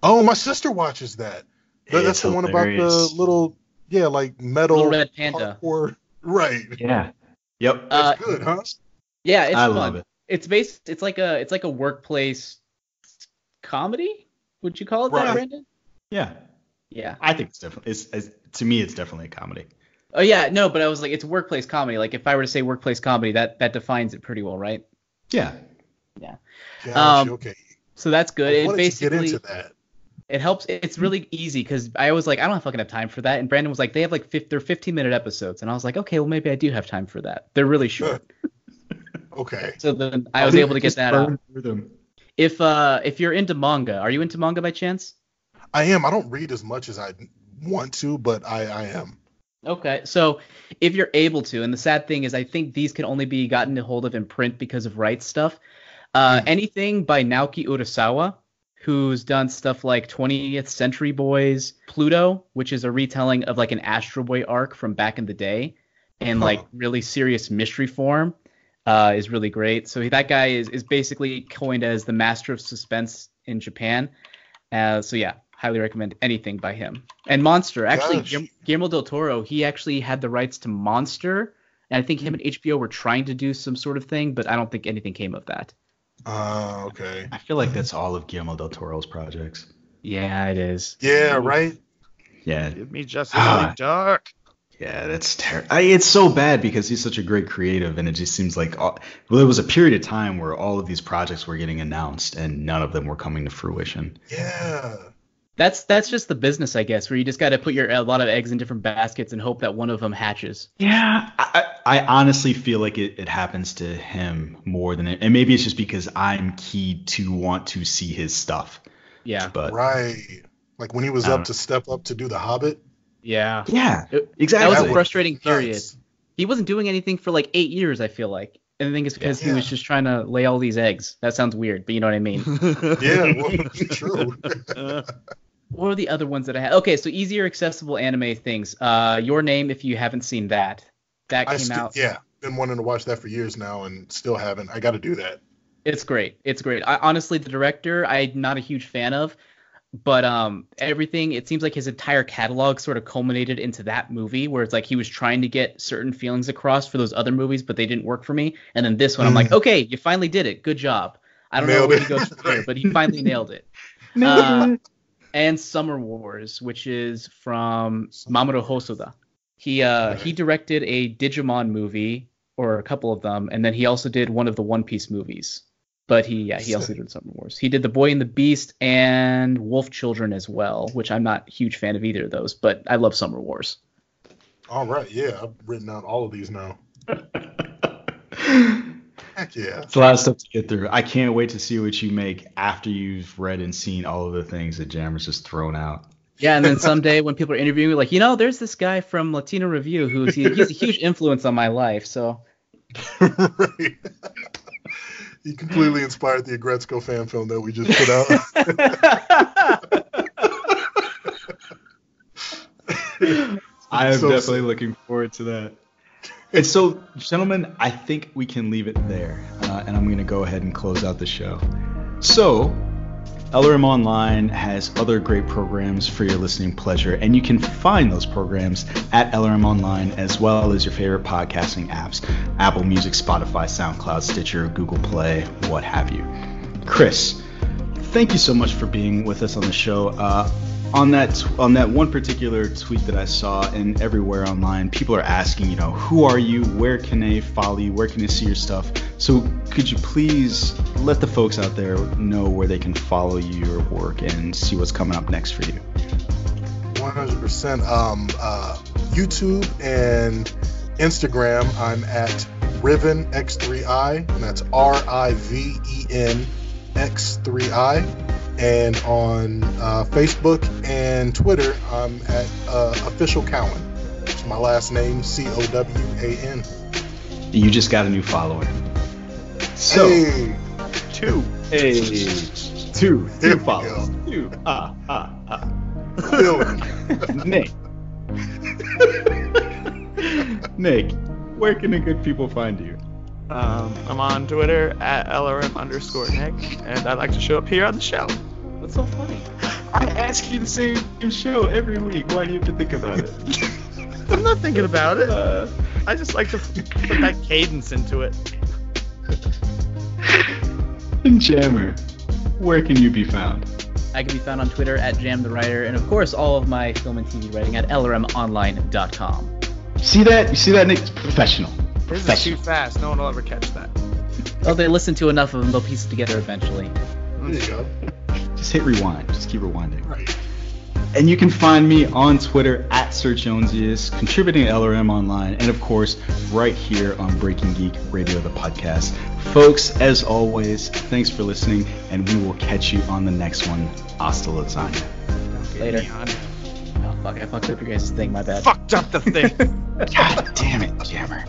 Oh, my sister watches that. That's It's the one about the hilarious. little, like metal Little red panda. parkour. Right. Yeah. Yep. That's good, huh? Yeah, it's I fun. love it. It's like a workplace comedy. Would you call it that, Right. Brandon? Yeah. Yeah. I think it's definitely, to me, it's definitely a comedy. Oh yeah, no, but I was like, it's workplace comedy. Like if I were to say workplace comedy, that defines it pretty well, right? Yeah. Gotcha, okay. So that's good. I It wanted to basically get into that. it helps. It's really easy because I was like, I don't fucking have time for that. And Brandon was like, they have like they're 15-minute episodes, and I was like, okay, well maybe I do have time for that. They're really short. Okay. So then I was able to get Just that burn out. through them. If you're into manga, are you into manga by chance? I am. I don't read as much as I want to, but I am. Okay, so if you're able to, and the sad thing is I think these can only be gotten a hold of in print because of rights stuff. Anything by Naoki Urasawa, who's done stuff like 20th Century Boys, Pluto, which is a retelling of like an Astro Boy arc from back in the day, and like really serious mystery form, is really great. So that guy is basically coined as the master of suspense in Japan. So yeah, highly recommend anything by him. And Monster, actually, Gosh. Guillermo del Toro, he actually had the rights to Monster, and I think him and HBO were trying to do some sort of thing, but I don't think anything came of that. Okay. I feel like that's all of Guillermo del Toro's projects. Yeah, it is. Yeah, right? Yeah. Give me Justice League Dark. Yeah, that's terrible. It's so bad because he's such a great creative, and it just seems like there was a period of time where all of these projects were getting announced, and none of them were coming to fruition. Yeah. That's just the business, I guess, where you just got to put a lot of eggs in different baskets and hope that one of them hatches. Yeah, I honestly feel like it happens to him more than it, and maybe it's just because I'm keyed to want to see his stuff. Yeah. But Right. Like when he was up to step up to do The Hobbit. Yeah. yeah, That exactly. was a frustrating period. Nuts. He wasn't doing anything for like 8 years, I feel like. And I think it's because he was just trying to lay all these eggs. That sounds weird, but you know what I mean. Yeah, well, true. What are the other ones that I had? Okay, so easier accessible anime things. Your Name, if you haven't seen that. That came out. Yeah, been wanting to watch that for years now and still haven't. I got to do that. It's great. It's great. Honestly, the director, I'm not a huge fan of, but everything, it seems like his entire catalog sort of culminated into that movie, where it's like he was trying to get certain feelings across for those other movies, but they didn't work for me. And then this one, I'm like, okay, you finally did it. Good job. I don't know where he goes from here, but he finally nailed it. And Summer Wars, which is from Mamoru Hosoda. He directed a Digimon movie, or a couple of them, and then he also did one of the One Piece movies. But he also did Summer Wars. He did The Boy and the Beast and Wolf Children as well, which I'm not a huge fan of either of those, but I love Summer Wars. All right, yeah, I've written down all of these now. Heck yeah. It's a lot of stuff to get through. I can't wait to see what you make after you've read and seen all of the things that Jammer's just thrown out. Yeah, and then someday when people are interviewing me, like, there's this guy from Latino Review he's a huge influence on my life, so. Right. He completely inspired the Agretzko fan film that we just put out. I am definitely looking forward to that. And so, gentlemen, I think we can leave it there, and I'm going to go ahead and close out the show. So, LRM Online has other great programs for your listening pleasure, and you can find those programs at LRM Online, as well as your favorite podcasting apps, Apple Music, Spotify, SoundCloud, Stitcher, Google Play, what have you. Chris, thank you so much for being with us on the show. On that one particular tweet that I saw and everywhere online, people are asking, who are you? Where can they follow you? Where can they see your stuff? So could you please let the folks out there know where they can follow your work and see what's coming up next for you? 100%. YouTube and Instagram, I'm at RivenX3i, and that's RIVEN X3i. And on Facebook and Twitter, I'm at Official Cowan. It's my last name, Cowan. You just got a new following. So, hey. Two followers. Nick, where can the good people find you? I'm on Twitter at LRM_Nick, and I like to show up here on the show. What's so funny? I ask you the same show every week. Why do you have to think about it? I'm not thinking about it. I just like to put that cadence into it. And Jammer, where can you be found? I can be found on Twitter at JamTheWriter, and of course all of my film and TV writing at LRMOnline.com. See that? You see that, Nick? It's professional. This is too fast. No one will ever catch that. Oh, they listen to enough of them, they'll piece it together eventually. There you go. Just hit rewind. Just keep rewinding. Right. And you can find me on Twitter at Sir Jonesius, contributing to LRM Online, and of course, right here on Breaking Geek Radio, the podcast. Folks, as always, thanks for listening, and we will catch you on the next one. Hasta lasagna. Later. Oh, fuck, I fucked up your guys' thing, my bad. Fucked up the thing. God damn it, Jammer.